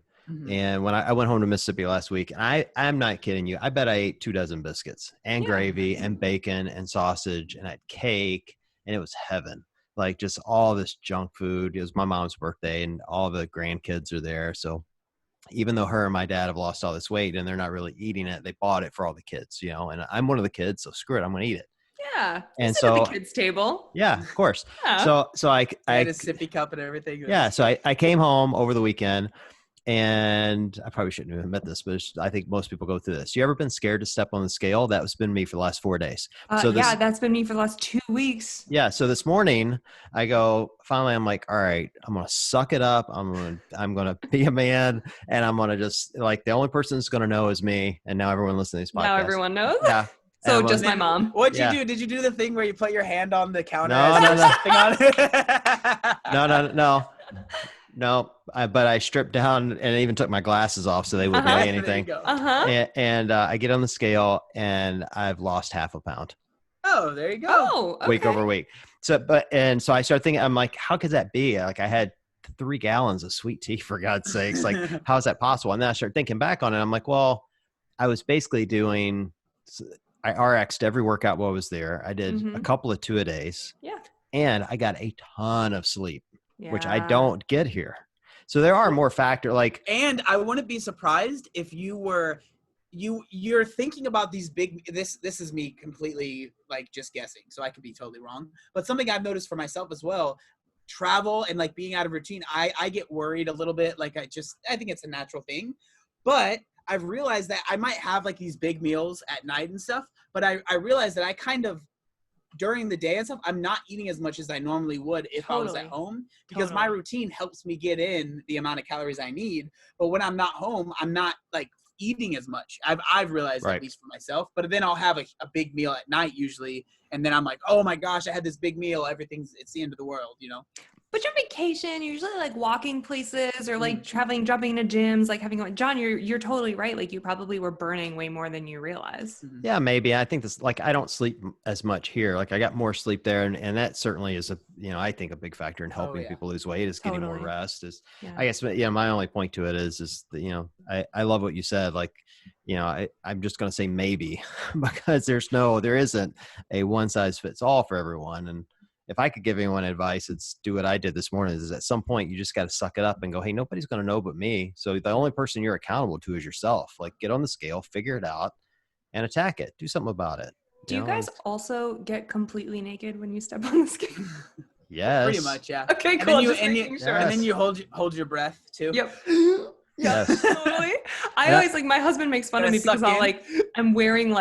And when I went home to Mississippi last week, I'm not kidding you, I bet I ate 2 dozen biscuits and gravy and bacon and sausage, and I had cake, and it was heaven. Like just all this junk food. It was my mom's birthday and all the grandkids are there. So even though her and my dad have lost all this weight and they're not really eating it, they bought it for all the kids, and I'm one of the kids, so screw it, I'm going to eat it. Yeah. And so at the kids' table. Yeah, of course. Yeah. So I had a sippy cup and everything. Yeah. So I came home over the weekend. And I probably shouldn't have admit this, but I think most people go through this. You ever been scared to step on the scale? That's been me for the last 4 days. That's been me for the last 2 weeks. Yeah. So this morning finally I'm like, all right, I'm going to suck it up. I'm going to be a man, and I'm going to just the only person that's going to know is me. And now everyone listening to this podcast. Now everyone knows? Yeah. So just my mom. What'd you do? Did you do the thing where you put your hand on the counter? No, but I stripped down and I even took my glasses off so they wouldn't weigh anything. And I get on the scale and I've lost 0.5 pound. Oh, there you go. Oh, okay. Week over week. So I started thinking, I'm like, how could that be? Like I had 3 gallons of sweet tea, for God's sakes. Like, how is that possible? And then I started thinking back on it. I'm like, well, I was basically I RX'd every workout while I was there. I did a couple of 2-a-days. Yeah. And I got a ton of sleep. Which I don't get here. So there are more factors and I wouldn't be surprised if you're thinking about these big, this is me completely like just guessing, so I could be totally wrong, but something I've noticed for myself as well, travel and like being out of routine, I get worried a little bit. Like I think it's a natural thing, but I've realized that I might have like these big meals at night and stuff, but I realized that I kind of, during the day and stuff, I'm not eating as much as I normally would if I was at home, because my routine helps me get in the amount of calories I need. But when I'm not home, I'm not like eating as much. I've realized, at least for myself. But then I'll have a big meal at night usually, and then I'm like, oh my gosh, I had this big meal. It's the end of the world, you know? But your vacation, you're usually like walking places or like traveling, jumping into gyms, like John, you're totally right. Like you probably were burning way more than you realize. Yeah, maybe. I think this, like, I don't sleep as much here. Like I got more sleep there. And that certainly is I think a big factor in helping people lose weight is getting more rest I guess, my only point to it is that, I love what you said. Like, I'm just going to say maybe because there isn't a one size fits all for everyone. And if I could give anyone advice, it's do what I did this morning. Is at some point you just got to suck it up and go, hey, nobody's going to know but me. So the only person you're accountable to is yourself. Like get on the scale, figure it out, and attack it. Do something about it. Do you guys also get completely naked when you step on the scale? Yes. Pretty much, yeah. Okay, cool. And then you hold your breath too. Yep. Yes, totally. I always my husband makes fun of me because I'm wearing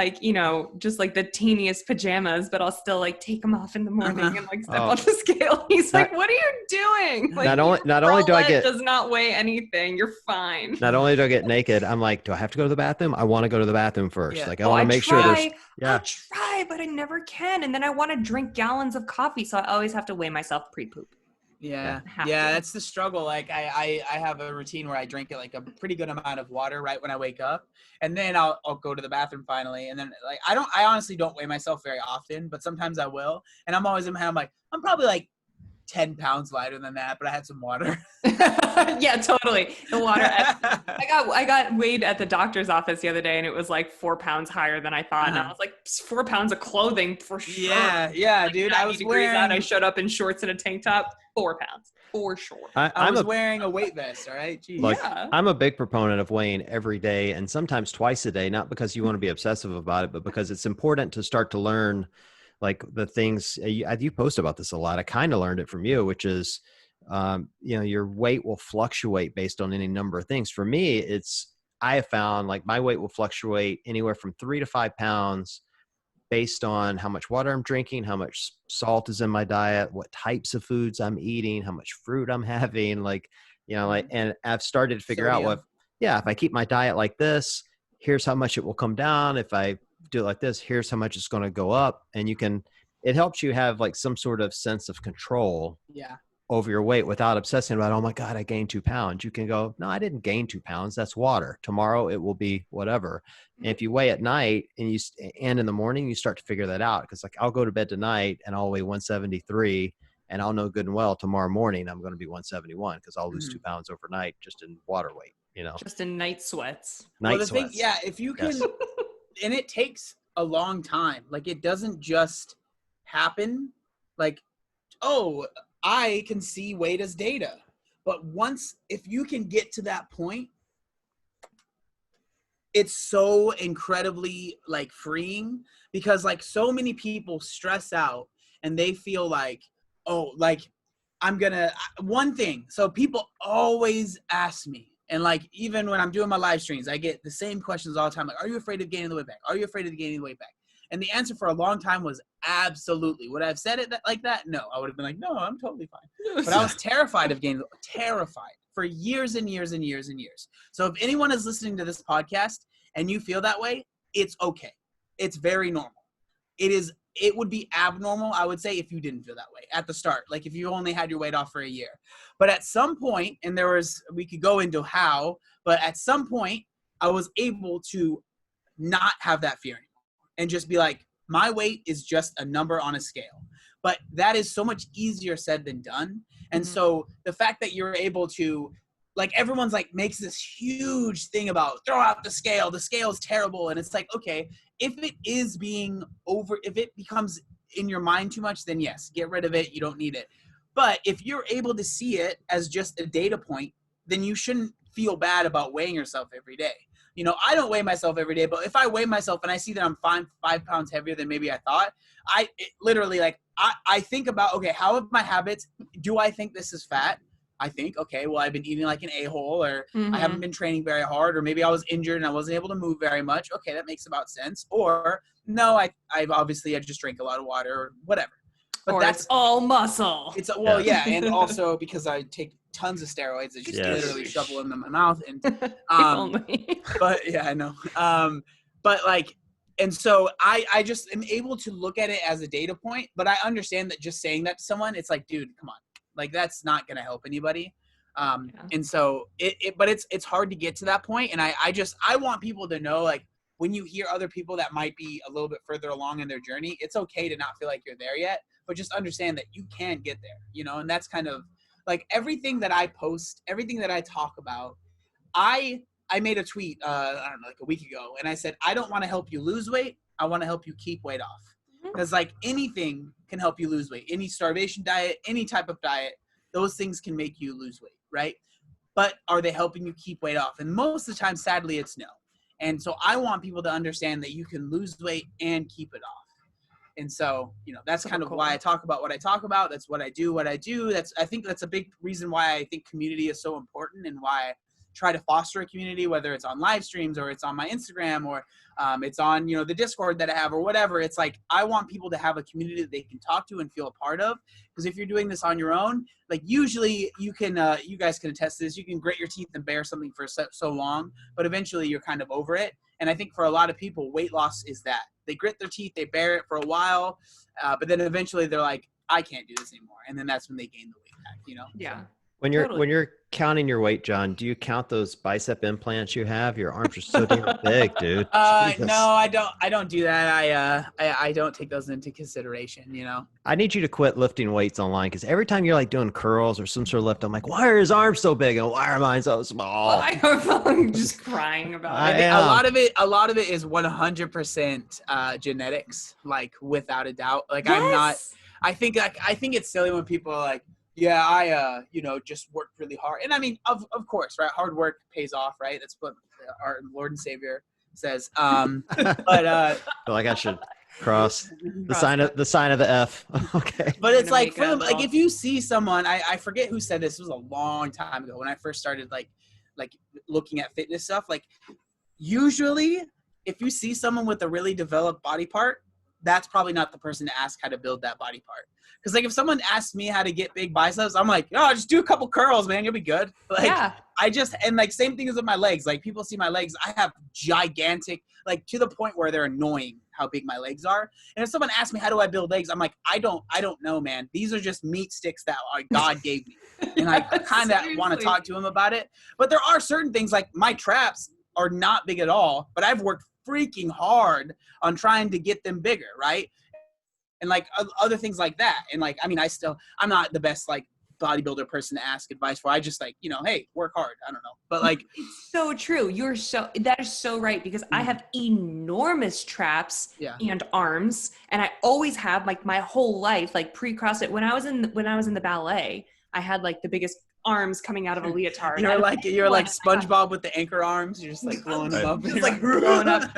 just like the teeniest pajamas, but I'll still like take them off in the morning and like step on the scale. He's like, "What are you doing?" Like, not only do I get does not weigh anything. You're fine. Not only do I get naked, I'm like, do I have to go to the bathroom? I want to go to the bathroom first. Yeah. Like I want to make sure there's. I try, but I never can, and then I want to drink gallons of coffee, so I always have to weigh myself pre-poop. Yeah, that's the struggle. Like I have a routine where I drink like a pretty good amount of water right when I wake up, and then I'll go to the bathroom finally, and then like I honestly don't weigh myself very often, but sometimes I will, and I'm always in my head, I'm like, I'm probably like 10 pounds lighter than that, but I had some water. Yeah, totally. The water. I got weighed at the doctor's office the other day, and it was like 4 pounds higher than I thought. And I was like, 4 pounds of clothing for sure. Yeah, dude. I was wearing. I showed up in shorts and a tank top. 4 pounds for sure. I was wearing a weight vest. All right. Jeez. Like, I'm a big proponent of weighing every day and sometimes twice a day, not because you want to be obsessive about it, but because it's important to start to learn like the things you post about this a lot. I kind of learned it from you, which is, your weight will fluctuate based on any number of things. For me, I have found like my weight will fluctuate anywhere from 3 to 5 pounds based on how much water I'm drinking, how much salt is in my diet, what types of foods I'm eating, how much fruit I'm having, and I've started to figure out if I keep my diet like this, here's how much it will come down. If I do it like this, here's how much it's going to go up. And it helps you have like some sort of sense of control over your weight without obsessing about, oh my God, I gained 2 pounds. You can go, no, I didn't gain 2 pounds. That's water. Tomorrow it will be whatever. And if you weigh at night and in the morning, you start to figure that out. Cause like I'll go to bed tonight and I'll weigh 173 and I'll know good and well tomorrow morning, I'm going to be 171 cause I'll lose 2 pounds overnight just in water weight, just in night sweats. If you can, and it takes a long time. Like it doesn't just happen. Like, oh, I can see weight as data. But if you can get to that point, it's so incredibly like freeing, because like so many people stress out and they feel like, oh, like one thing. So people always ask me, and like, even when I'm doing my live streams, I get the same questions all the time. Like, are you afraid of gaining the weight back? Are you afraid of gaining the weight back? And the answer for a long time was absolutely. Would I have said it like that? No, I would have been like, no, I'm totally fine. But I was terrified of gaining, terrified for years and years and years and years. So if anyone is listening to this podcast and you feel that way, it's okay. It's very normal. It would be abnormal, I would say, if you didn't feel that way at the start. Like if you only had your weight off for a year. But at some point, and we could go into how, but at some point I was able to not have that fear anymore and just be like, my weight is just a number on a scale. But that is so much easier said than done. And so the fact that you're able to, like, everyone's like makes this huge thing about throw out the scale is terrible. And it's like, okay, if it becomes in your mind too much, then yes, get rid of it. You don't need it. But if you're able to see it as just a data point, then you shouldn't feel bad about weighing yourself every day. You know, I don't weigh myself every day, but if I weigh myself and I see that I'm 5 pounds heavier than maybe I thought, I think about, okay, how have my habits? Do I think this is fat? I think, okay, well, I've been eating like an a-hole, or I haven't been training very hard, or maybe I was injured and I wasn't able to move very much. Okay, that makes about sense. Or no, I just drank a lot of water or whatever. But that's all muscle. It's yeah, and also because I take tons of steroids, I just literally shovel them in my mouth, and but yeah, I know. But like, and so I just am able to look at it as a data point, but I understand that just saying that to someone, it's like, dude, come on, like that's not gonna help anybody. And so but it's hard to get to that point, and I want people to know, like, when you hear other people that might be a little bit further along in their journey, it's okay to not feel like you're there yet, but just understand that you can get there, you know. And that's kind of like everything that I post, everything that I talk about. I made a tweet, I don't know, like a week ago, and I said, I don't want to help you lose weight. I want to help you keep weight off. Because like anything can help you lose weight. Any starvation diet, any type of diet, those things can make you lose weight, right? But are they helping you keep weight off? And most of the time, sadly, it's no. And so I want people to understand that you can lose weight and keep it off. And so, you know, that's kind of why I talk about what I talk about. That's what I do. I think that's a big reason why I think community is so important, and why I try to foster a community, whether it's on live streams or it's on my Instagram, or it's on, you know, the Discord that I have or whatever. It's like, I want people to have a community that they can talk to and feel a part of. Because if you're doing this on your own, like usually you can, you guys can attest to this, you can grit your teeth and bear something for so long, but eventually you're kind of over it. And I think for a lot of people, weight loss is that. They grit their teeth, they bear it for a while, but then eventually they're like, I can't do this anymore. And then that's when they gain the weight back, you know? Yeah. So. When you're counting your weight, John, do you count those bicep implants you have? Your arms are so damn big, dude. No, I don't do that. I don't take those into consideration, you know. I need you to quit lifting weights online, because every time you're like doing curls or some sort of lift, I'm like, why are his arms so big and why are mine so small? I'm just crying about it. A lot of it is 100% genetics, like without a doubt. Like yes! I think it's silly when people are like, yeah, I just worked really hard. And I mean, of course, right? Hard work pays off, right? That's what our Lord and Savior says. But I feel like I should cross the sign of the F. Okay. But it's like, like if you see someone, I forget who said this. It was a long time ago when I first started like looking at fitness stuff. Like usually, if you see someone with a really developed body part, that's probably not the person to ask how to build that body part. Because like if someone asks me how to get big biceps, I'm like, oh, just do a couple curls, man, you'll be good. Like and like same thing as with my legs. Like people see my legs, I have gigantic, like to the point where they're annoying how big my legs are. And if someone asks me how do I build legs, I'm like, I don't know, man. These are just meat sticks that God gave me. And I kind of want to talk to him about it. But there are certain things, like my traps are not big at all, but I've worked freaking hard on trying to get them bigger, right? And like other things like that. And like, I mean, I'm not the best like bodybuilder person to ask advice for. I just like, you know, hey, work hard. I don't know. But like, it's so true. That is so right, because I have enormous traps and arms, and I always have, like my whole life, like pre-CrossFit. When I was in the ballet, I had like the biggest arms coming out of a leotard. You're like SpongeBob with the anchor arms. You're just like blowing them up. Just like blowing up.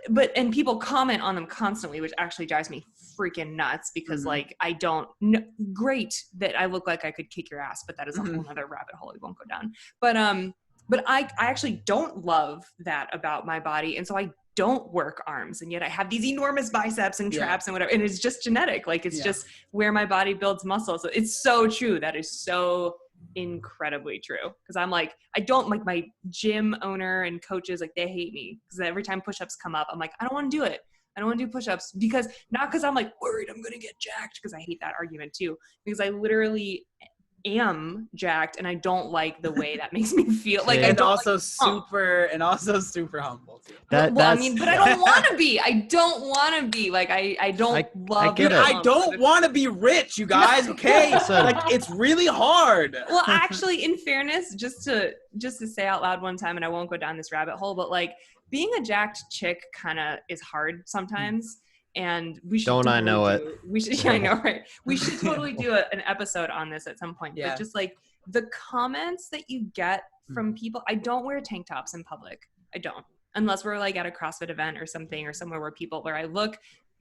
But and people comment on them constantly, which actually drives me freaking nuts, because like I don't great that I look like I could kick your ass, but that is a whole other rabbit hole we won't go down. But I actually don't love that about my body, and so I don't work arms, and yet I have these enormous biceps and traps and whatever, and it's just genetic. Like it's just where my body builds muscle. So it's so true. That is so incredibly true, because I'm like, I don't, like my gym owner and coaches, like they hate me because every time push-ups come up, I'm like, I don't want to do it. I don't want to do push-ups, because not because I'm like worried I'm going to get jacked, because I hate that argument too, because I literally am jacked and I don't like the way that makes me feel. Like, and also super humble too. I mean, but I don't want to be. I don't want to be like, I don't love. Dude, I don't want to be rich, you guys. Okay, like it's really hard. Well, actually, in fairness, just to say out loud one time, and I won't go down this rabbit hole, but like being a jacked chick kind of is hard sometimes. And we should I know it. We should, I know, right? We should totally do an episode on this at some point. Yeah. But just like the comments that you get from people, I don't wear tank tops in public. I don't, unless we're like at a CrossFit event or something, or somewhere where I look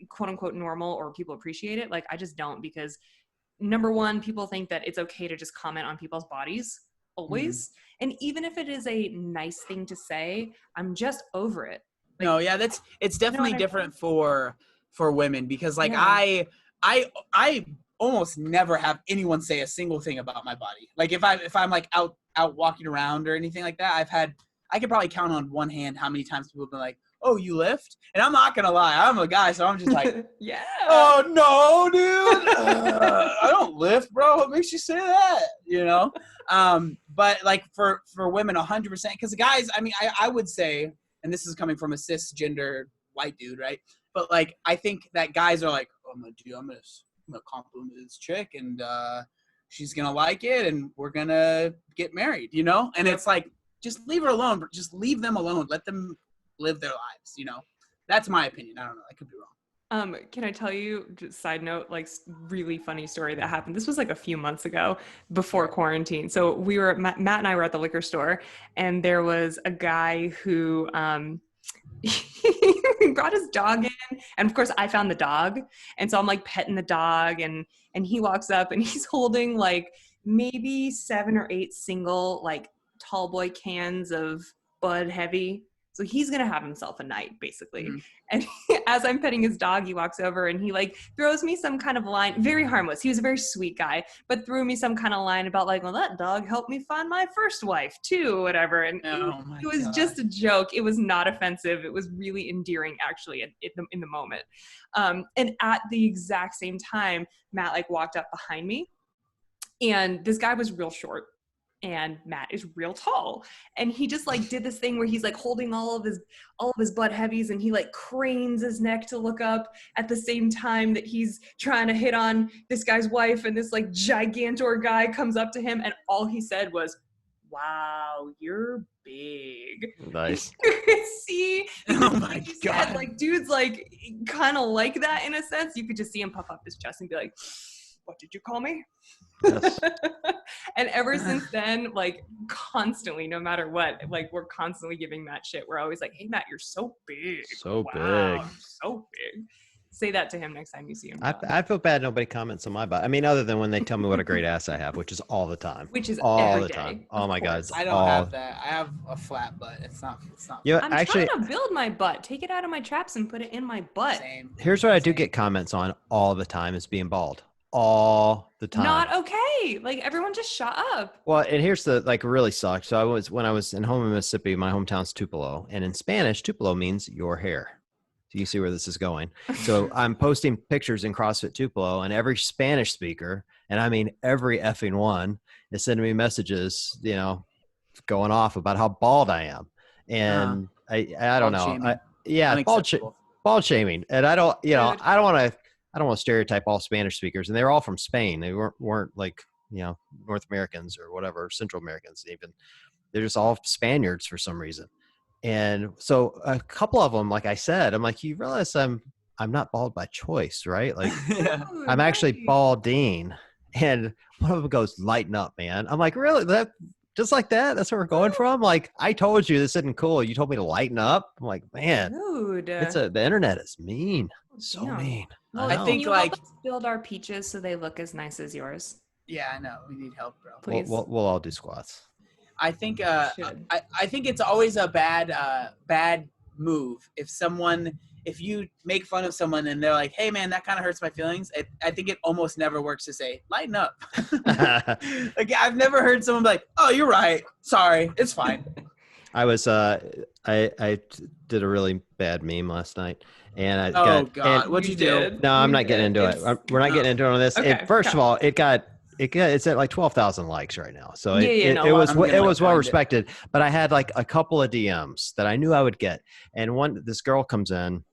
quote unquote normal or people appreciate it. Like I just don't, because number one, people think that it's okay to just comment on people's bodies always. And even if it is a nice thing to say, I'm just over it. Like, no, yeah, it's definitely different for women, because like I almost never have anyone say a single thing about my body. Like if I'm like out walking around or anything like that, I could probably count on one hand how many times people have been like, "Oh, you lift?" And I'm not gonna lie, I'm a guy, so I'm just like, yeah. Oh no, dude, I don't lift, bro. What makes you say that? You know. But like for women, 100%, because guys, I mean, I would say, and this is coming from a cisgender white dude, right? But like, I think that guys are like, oh, I'm gonna compliment this chick, and she's gonna like it, and we're gonna get married, you know? And it's like, just leave her alone. Just leave them alone. Let them live their lives, you know? That's my opinion. I don't know. I could be wrong. Can I tell you, just side note, like really funny story that happened. This was like a few months ago before quarantine. So Matt and I were at the liquor store, and there was a guy who, he brought his dog in, and of course I found the dog. And so I'm like petting the dog, and he walks up and he's holding like maybe 7 or 8 single, like tall boy cans of Bud Heavy. So he's going to have himself a night, basically. Mm-hmm. And as I'm petting his dog, he walks over and he like throws me some kind of line, very harmless. He was a very sweet guy, but threw me some kind of line about like, well, that dog helped me find my first wife too, whatever. And it was just a joke. It was not offensive. It was really endearing, actually, in the moment. And at the exact same time, Matt like walked up behind me, and this guy was real short, and Matt is real tall. And he just like did this thing where he's like holding all of his Bud Heavies, and he like cranes his neck to look up at the same time that he's trying to hit on this guy's wife. And this like gigantor guy comes up to him, and all he said was, "Wow, you're big." Nice. See, oh my God. Said, like dudes like kind of like that in a sense. You could just see him puff up his chest and be like, "What did you call me?" Yes. And ever since then, like constantly, no matter what, like we're constantly giving Matt shit. We're always like, "Hey Matt, you're so big. So wow, big. So big." Say that to him next time you see him. I feel bad nobody comments on my body. I mean, other than when they tell me what a great ass I have, which is all the time. Which is all every the day, time. Oh my God. I don't have that. I have a flat butt. It's not. Yeah, I'm trying to build my butt. Take it out of my traps and put it in my butt. Same. Here's what I do get comments on all the time is being bald. All the time. Not okay. Like everyone just shut up. Well, and here's the like really sucked. So when I was in home in Mississippi, my hometown's Tupelo, and in Spanish, Tupelo means your hair. So you see where this is going. So I'm posting pictures in CrossFit Tupelo, and every Spanish speaker, and I mean every effing one, is sending me messages, you know, going off about how bald I am, and I don't know. Bald shaming, and I don't, you know, I don't want to stereotype all Spanish speakers, and they were all from Spain. They weren't like, you know, North Americans or whatever, Central Americans even. They're just all Spaniards for some reason. And so a couple of them, like I said, I'm like, you realize I'm not bald by choice, right? Like I'm actually balding. And one of them goes, "Lighten up, man." I'm like, really? That just like that? That's where we're going from? Like, I told you this isn't cool. You told me to lighten up. I'm like, man, dude, the internet is mean. So mean. Well, I think like help us build our peaches so they look as nice as yours. Yeah, I know. We need help, bro. Please. We'll all do squats. I think I think it's always a bad move if you make fun of someone and they're like, "Hey man, that kind of hurts my feelings." I think it almost never works to say, "Lighten up." Like I've never heard someone be like, "Oh, you're right. Sorry, it's fine." I was I did a really bad meme last night, and what'd you do? No, I'm not getting into it. We're not getting into it on this. Okay, first of all, it's at like 12,000 likes right now. So it was well respected, but I had like a couple of DMs that I knew I would get. And this girl comes in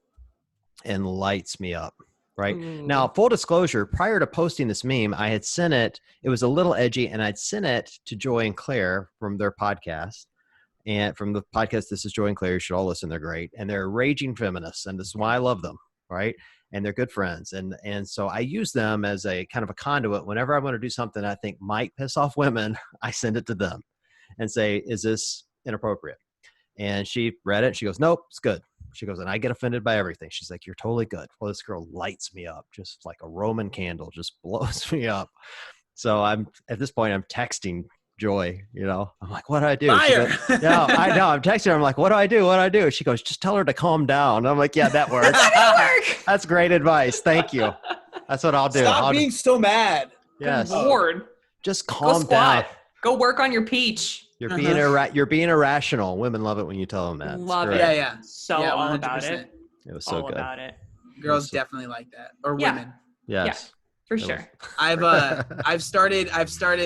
and lights me up right now. Full disclosure, prior to posting this meme, I had sent it was a little edgy, and I'd sent it to Joy and Claire from their podcast. And from the podcast, This is Joy and Claire, you should all listen. They're great. And they're raging feminists. And this is why I love them. Right. and they're good friends. And so I use them as a kind of a conduit. Whenever I want to do something I think might piss off women, I send it to them and say, is this inappropriate? And she read it. She goes, nope, it's good. She goes, and I get offended by everything. She's like, you're totally good. Well, this girl lights me up, just like a Roman candle, just blows me up. So I'm at this point, I'm texting Joy, I'm like, what do I do? Fire! Goes, no, I know. I'm texting her. I'm like, what do I do? What do I do? She goes, just tell her to calm down. And I'm like, yeah, that works. That's great advice. Thank you. That's what I'll do. Stop being so mad. Yes. Lord. Just calm down. Go work on your peach. You're being irrational. Women love it when you tell them that. Love it. Yeah. So all about it. It was so all good. About it. Girls definitely like that, or women. Yes. Yeah, for sure. I've started.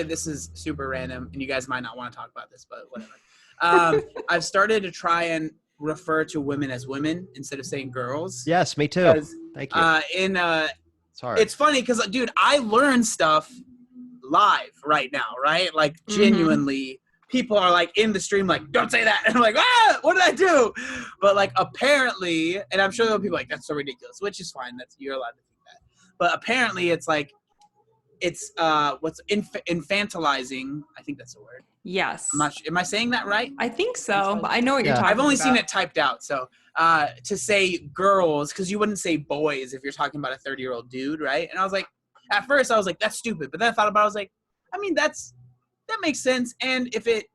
This is super random, and you guys might not want to talk about this, but whatever. I've started to try and refer to women as women instead of saying girls. Yes, me too. Thank you. It's funny because, dude, I learn stuff live right now, right? Like genuinely, people are like in the stream, like, don't say that. And I'm like, what did I do? But like apparently, and I'm sure there'll be people like, that's so ridiculous, which is fine. You're allowed to think that. But apparently it's like, it's what's infantilizing. I think that's the word. Yes. Am I saying that right? I think so. But I know what you're talking about. I've only seen it typed out. So to say girls, because you wouldn't say boys if you're talking about a 30-year-old dude, right? And I was like, at first I was like, that's stupid. But then I thought about it, I was like, I mean, that makes sense. And if it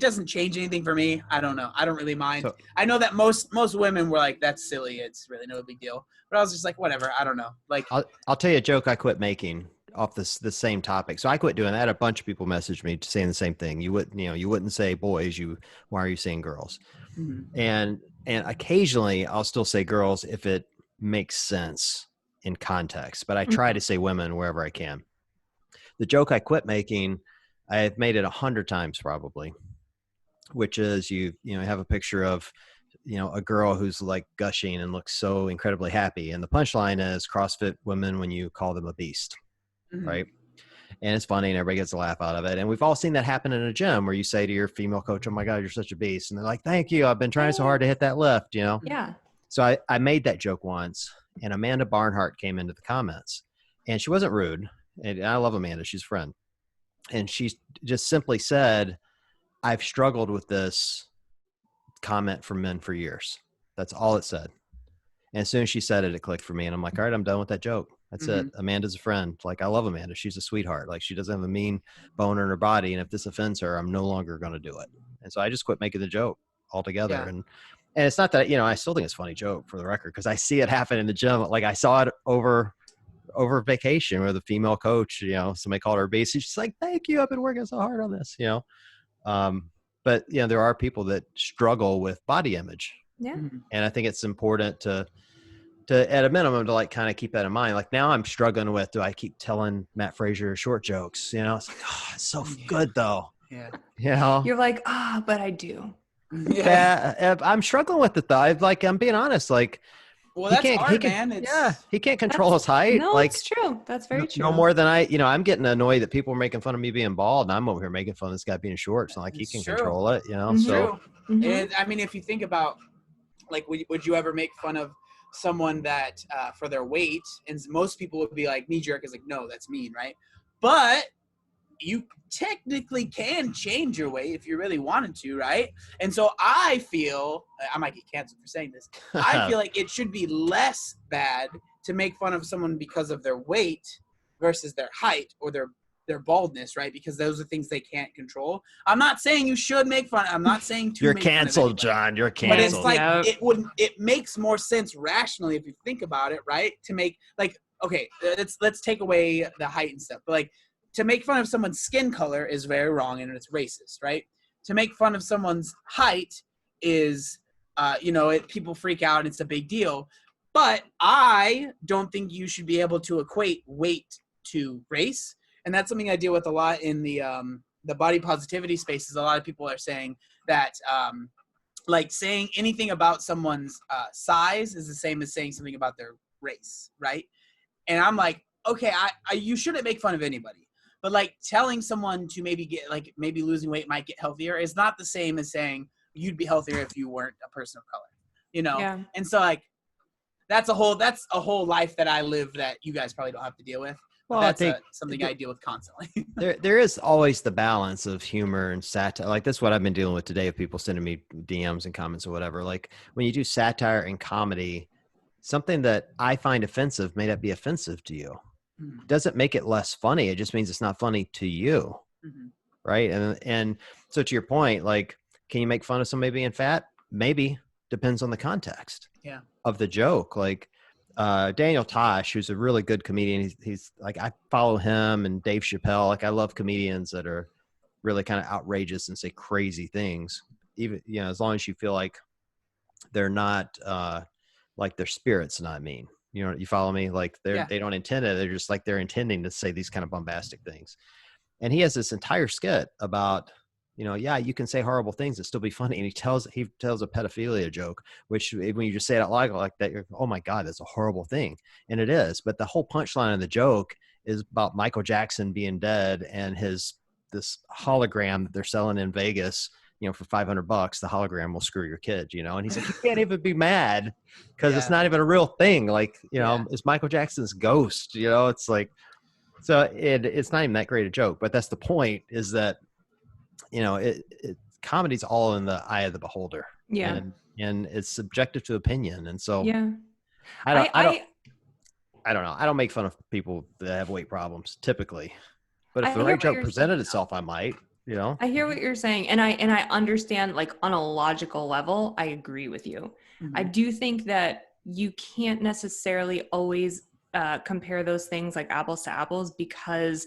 doesn't change anything for me, I don't know. I don't really mind. So, I know that most women were like, that's silly. It's really no big deal. But I was just like, whatever. I don't know. Like, I'll tell you a joke I quit making off the same topic. So I quit doing that. A bunch of people messaged me saying the same thing. You wouldn't say boys. Why are you saying girls? Mm-hmm. And occasionally I'll still say girls if it makes sense in context, but I try to say women wherever I can. The joke I quit making, I've made it 100 times probably, which is you have a picture of, a girl who's like gushing and looks so incredibly happy. And the punchline is CrossFit women when you call them a beast, right? And it's funny and everybody gets a laugh out of it. And we've all seen that happen in a gym where you say to your female coach, oh my God, you're such a beast. And they're like, thank you. I've been trying so hard to hit that lift, Yeah. So I made that joke once and Amanda Barnhart came into the comments and she wasn't rude. And I love Amanda. She's a friend. And she just simply said, I've struggled with this comment from men for years. That's all it said. And as soon as she said it, it clicked for me. And I'm like, all right, I'm done with that joke. That's it. Amanda's a friend. Like, I love Amanda. She's a sweetheart. Like, she doesn't have a mean bone in her body. And if this offends her, I'm no longer going to do it. And so I just quit making the joke altogether. Yeah. And it's not that, I still think it's a funny joke for the record, because I see it happen in the gym. Like, I saw it over vacation where the female coach, somebody called her a beast. She's like, thank you. I've been working so hard on this, but there are people that struggle with body image. Yeah. And I think it's important to at a minimum to like kind of keep that in mind. Like now I'm struggling with, do I keep telling Matt Frazier short jokes? It's like, oh, it's so good though. Yeah. You're like, but I do. Yeah. I'm struggling with it though. I'm being honest. Like, well, that's hard, man. He can't control his height. No, like, it's true. That's very true. No more than I'm getting annoyed that people are making fun of me being bald, and I'm over here making fun of this guy being short. So like, he can control it, So, and I mean, if you think about, like, would you ever make fun of someone that for their weight? And most people would be like, knee jerk is like, no, that's mean, right? But you technically can change your weight if you really wanted to, right? And so I feel, I might get canceled for saying this, I feel like it should be less bad to make fun of someone because of their weight versus their height or their baldness, right? Because those are things they can't control. I'm not saying you should make fun. I'm not saying to. You're canceled, John. You're canceled. But it's like it makes more sense rationally if you think about it, right? To make like, okay, let's take away the height and stuff, but like, to make fun of someone's skin color is very wrong and it's racist, right? To make fun of someone's height is, people freak out and it's a big deal. But I don't think you should be able to equate weight to race. And that's something I deal with a lot in the body positivity spaces. A lot of people are saying that, like, saying anything about someone's size is the same as saying something about their race, right? And I'm like, okay, you shouldn't make fun of anybody. But like telling someone to maybe losing weight might get healthier is not the same as saying you'd be healthier if you weren't a person of color, Yeah. And so like, that's a whole life that I live that you guys probably don't have to deal with. Well, that's something I deal with constantly. there is always the balance of humor and satire. Like that's what I've been dealing with today, of people sending me DMs and comments or whatever. Like when you do satire and comedy, something that I find offensive may not be offensive to you. Mm-hmm. It doesn't make it less funny. It just means it's not funny to you. Mm-hmm. Right. And so to your point, like, can you make fun of somebody being fat? Maybe. Depends on the context of the joke. Like, Daniel Tosh, who's a really good comedian. He's like, I follow him and Dave Chappelle. Like, I love comedians that are really kind of outrageous and say crazy things. Even, as long as you feel like they're not, like their spirit's not mean. You follow me? Like they don't intend it. They're just like, they're intending to say these kind of bombastic things. And he has this entire skit about, you can say horrible things and still be funny. And he tells a pedophilia joke, which when you just say it out loud like that, you're, oh my God, that's a horrible thing. And it is. But the whole punchline of the joke is about Michael Jackson being dead and this hologram that they're selling in Vegas, for $500, the hologram will screw your kid, and he's like, you can't even be mad because it's not even a real thing. Like, it's Michael Jackson's ghost, it's like, so it's not even that great a joke, but that's the point, is that, comedy's all in the eye of the beholder. Yeah. And it's subjective to opinion. And so I don't know. I don't make fun of people that have weight problems typically, but if the right joke presented itself, I might, I hear what you're saying. And I understand, like, on a logical level, I agree with you. Mm-hmm. I do think that you can't necessarily always compare those things like apples to apples, because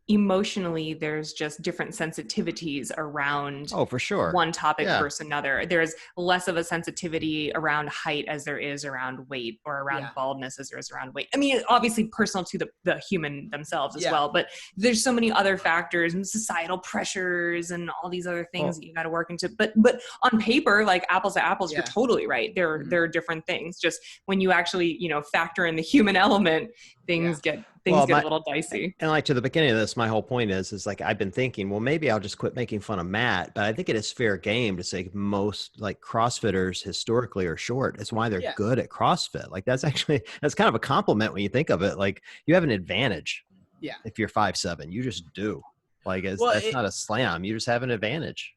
emotionally there's just different sensitivities around for sure one topic versus another. There's less of a sensitivity around height as there is around weight, or around baldness as there is around weight. I mean, obviously personal to the human themselves as well, but there's so many other factors and societal pressures and all these other things that you got to work into. But on paper, like apples to apples, you're totally right. There are different things. Just when you actually, factor in the human element, things get a little dicey. And like, to the beginning of this, my whole point is like, I've been thinking, well, maybe I'll just quit making fun of Matt. But I think it is fair game to say most like CrossFitters historically are short. It's why they're good at CrossFit. Like that's kind of a compliment when you think of it. Like you have an advantage. Yeah. If you're 5'7", you just do. Like that's not a slam. You just have an advantage.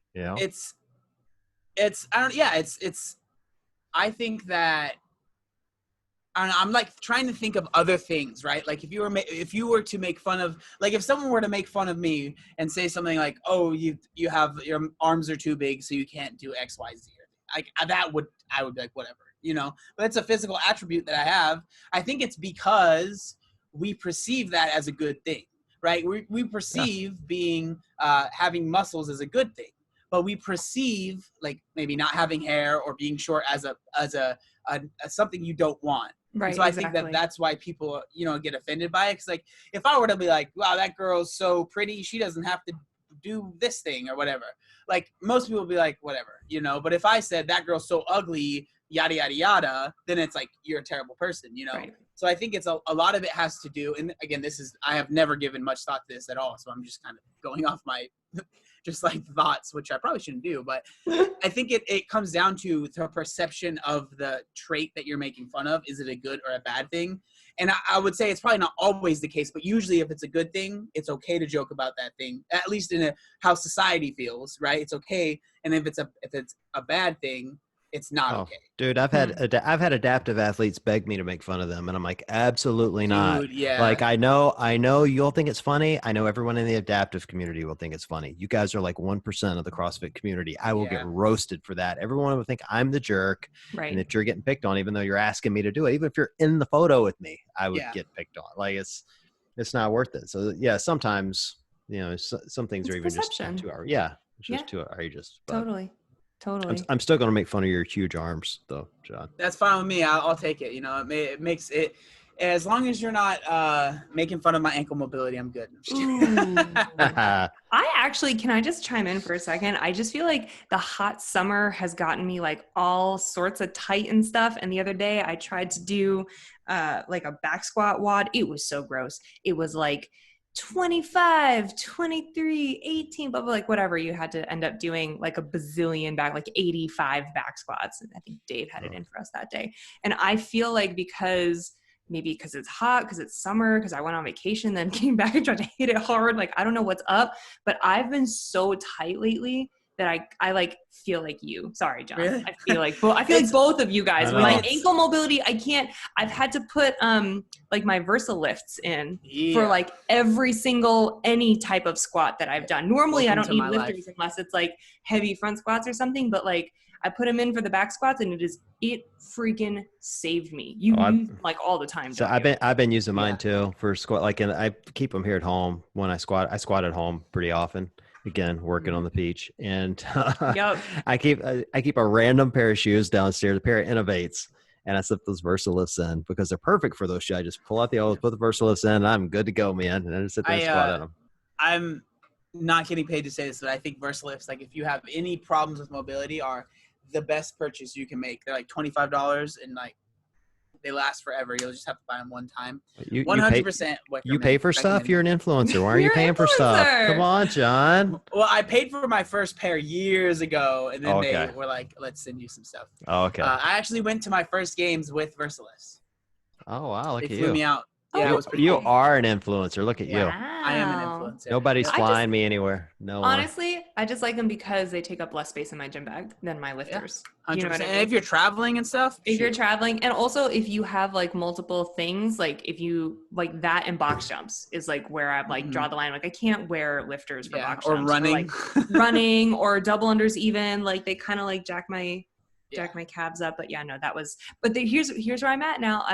I think that, I'm like trying to think of other things, right? Like if you were to make fun of, like if someone were to make fun of me and say something like, oh, you have, your arms are too big, so you can't do X, Y, Z. Like I would be like, whatever, but it's a physical attribute that I have. I think it's because we perceive that as a good thing, right? We perceive being, having muscles as a good thing, but we perceive like maybe not having hair or being short as a something you don't want. Right. So I think that's why people, get offended by it. Cause like, if I were to be like, wow, that girl's so pretty, she doesn't have to do this thing or whatever. Like most people would be like, whatever, but if I said that girl's so ugly, yada, yada, yada, then it's like, you're a terrible person, Right. So I think it's a lot of it has to do. And again, I have never given much thought to this at all. So I'm just kind of going off my just like thoughts, which I probably shouldn't do, but I think it comes down to the perception of the trait that you're making fun of. Is it a good or a bad thing? And I would say it's probably not always the case, but usually if it's a good thing, it's okay to joke about that thing, at least in how society feels, right? It's okay. And if it's a bad thing, it's not okay. Dude, I've had adaptive athletes beg me to make fun of them, and I'm like, absolutely not. Dude, yeah. Like I know you'll think it's funny. I know everyone in the adaptive community will think it's funny. You guys are like 1% of the CrossFit community. I will get roasted for that. Everyone will think I'm the jerk, and that you're getting picked on, even though you're asking me to do it. Even if you're in the photo with me, I would get picked on. Like it's not worth it. So yeah, sometimes some things are even perception. Just too outrageous. Yeah, it's just too outrageous. But Totally. I'm still going to make fun of your huge arms, though, John. That's fine with me. I'll take it. It makes it, as long as you're not making fun of my ankle mobility, I'm good. Can I just chime in for a second? I just feel like the hot summer has gotten me like all sorts of tight and stuff. And the other day I tried to do like a back squat WOD. It was so gross. It was like 25, 23, 18, but like whatever, you had to end up doing like a bazillion back, like 85 back squats. And I think Dave had it in for us that day. And I feel like maybe because it's hot, because it's summer, because I went on vacation, then came back and tried to hit it hard. Like, I don't know what's up, but I've been so tight lately that I like feel like you. Sorry, John. Really? I feel like both of you guys. With my ankle mobility, I've had to put like my Versa lifts in for like any type of squat that I've done. Normally I don't need lifters unless it's like heavy front squats or something, but like I put them in for the back squats and it freaking saved me. You use them like all the time. So I've been using mine too for squat. Like, and I keep them here at home when I squat. I squat at home pretty often. Again, working on the beach, and I keep a random pair of shoes downstairs, a pair of Innovates, and I slip those Versa lifts in because they're perfect for those shoes. I just pull out the old, put the Versa lifts in, and I'm good to go, man. And I just sit there and squat at them. I'm not getting paid to say this, but I think Versa lifts, like if you have any problems with mobility, are the best purchase you can make. They're like $25, and like they last forever. You'll just have to buy them one time. 100%. You pay for stuff? You're an influencer. Why are you paying for stuff? Come on, John. Well, I paid for my first pair years ago, and then they were like, let's send you some stuff. Oh, okay. I actually went to my first games with Versalist. Oh, wow. Look at you. They flew me out. Yeah, it was pretty You cool. are an influencer. Look at you. I am an influencer. Nobody's flying me anywhere. No. Honestly, I just like them because they take up less space in my gym bag than my lifters. Yeah, you know what I mean? And if you're traveling and stuff. If you're traveling, and also if you have like multiple things, like if you like that and box jumps is like where I like draw the line. Like I can't wear lifters for box jumps. Or running. Or like running or double unders even. Like they kind of like jack my calves up, but here's where I'm at now.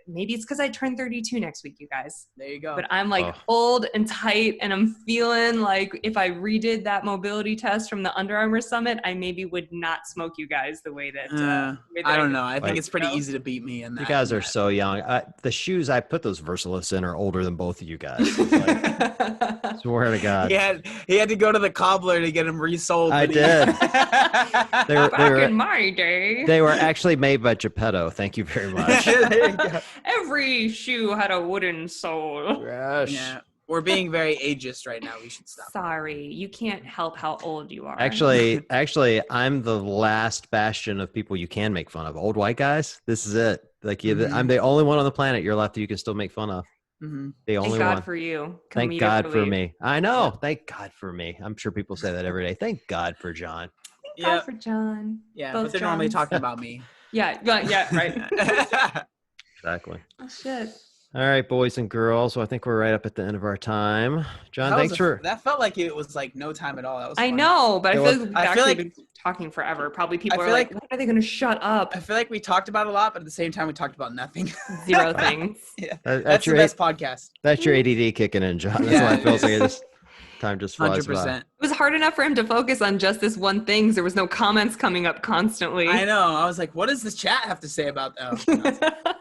Maybe it's because I turn 32 next week, you guys. There you go. But I'm like old and tight, and I'm feeling like if I redid that mobility test from the Under Armour Summit, I maybe would not smoke you guys the way that. I don't know. I think it's pretty easy to beat me in that. You guys are so young. The shoes I put those Versalifts in are older than both of you guys. Like, swear to God. He had to go to the cobbler to get them resold. I did. They were in my day. They were actually made by Geppetto. Thank you very much. There you go. Every shoe had a wooden sole. Gosh. Yeah. We're being very ageist right now. We should stop. Sorry, you can't help how old you are. Actually, I'm the last bastion of people you can make fun of. Old white guys. This is it. Like I'm the only one on the planet you're left that you can still make fun of. Mm-hmm. The only Thank God one. for you. Thank God for me. I know. Yeah. Thank God for me. I'm sure people say that every day. Thank God for John. Thank God for John. Yeah, but they're normally talking about me. Yeah, right. Exactly. Oh, shit. All right, boys and girls. Well, I think we're right up at the end of our time. John, that felt like it was like no time at all. That was I know, but I feel like we've been talking forever. Probably people are like, when are they going to shut up? I feel like we talked about a lot, but at the same time, we talked about nothing. Zero things. Yeah, that's the best podcast. That's your ADD kicking in, John. That's why it feels like time just flies 100%. by. It was hard enough for him to focus on just this one thing. So there was no comments coming up constantly. I know. I was like, what does this chat have to say about that?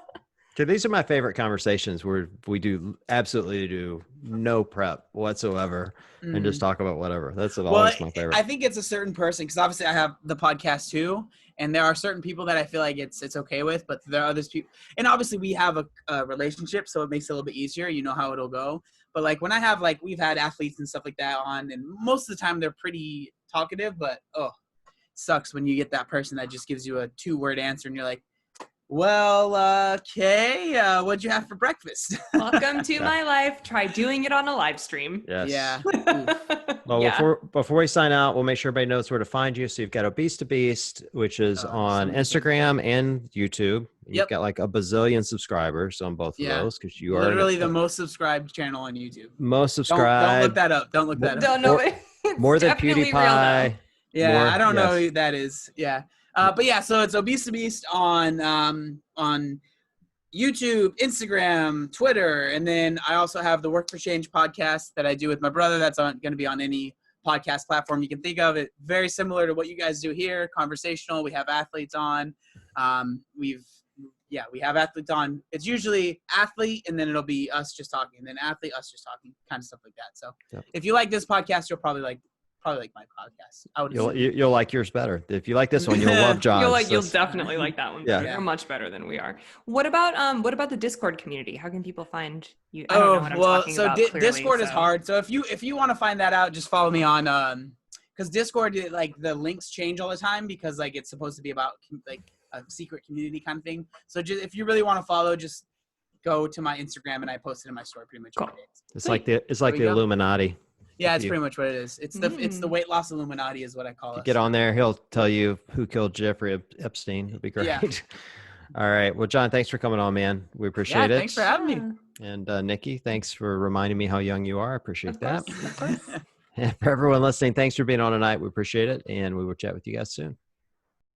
So these are my favorite conversations where we absolutely do no prep whatsoever and just talk about whatever. That's always my favorite. I think it's a certain person, because obviously I have the podcast too, and there are certain people that I feel like it's okay with, but there are others people, and obviously we have a relationship, so it makes it a little bit easier. You know how it'll go. But like when I have we've had athletes and stuff like that on, and most of the time they're pretty talkative, but it sucks when you get that person that just gives you a 2-word answer and you're like, well, okay, what'd you have for breakfast? Welcome to my life. Try doing it on a live stream. Yes. Yeah. Well, before we sign out, we'll make sure everybody knows where to find you. So you've got Obese to Beast, which is on Instagram and YouTube. You've got like a bazillion subscribers on both of those, because you are literally the most subscribed channel on YouTube. Most subscribed. Don't look that up. Don't look that up. Don't know it. More than PewDiePie. Yeah, I don't know who that is. Yeah. But yeah, so it's Obese to Beast on YouTube, Instagram, Twitter, and then I also have the Work for Change podcast that I do with my brother. That's going to be on any podcast platform you can think of. It very similar to what you guys do here, conversational. We have athletes on. We have athletes on. It's usually athlete, and then it'll be us just talking, and then athlete, us just talking, kind of stuff like that. So if you like this podcast, you'll probably like probably like my podcast. I would. You'll like yours better. If you like this one, you'll love John's. You'll definitely like that one. Yeah, you're much better than we are. What about the Discord community? How can people find you? I don't know what I'm talking about clearly, Discord is hard. So if you want to find that out, just follow me on because Discord, like the links change all the time because like it's supposed to be about like a secret community kind of thing. So just if you really want to follow, just go to my Instagram and I post it in my story pretty much every day. It's like the Illuminati. Yeah, it's pretty much what it is. It's the weight loss Illuminati is what I call it. Get on there. He'll tell you who killed Jeffrey Epstein. It'll be great. Yeah. All right. Well, John, thanks for coming on, man. We appreciate it. Thanks for having me. And Nikki, thanks for reminding me how young you are. I appreciate that. And for everyone listening, thanks for being on tonight. We appreciate it. And we will chat with you guys soon.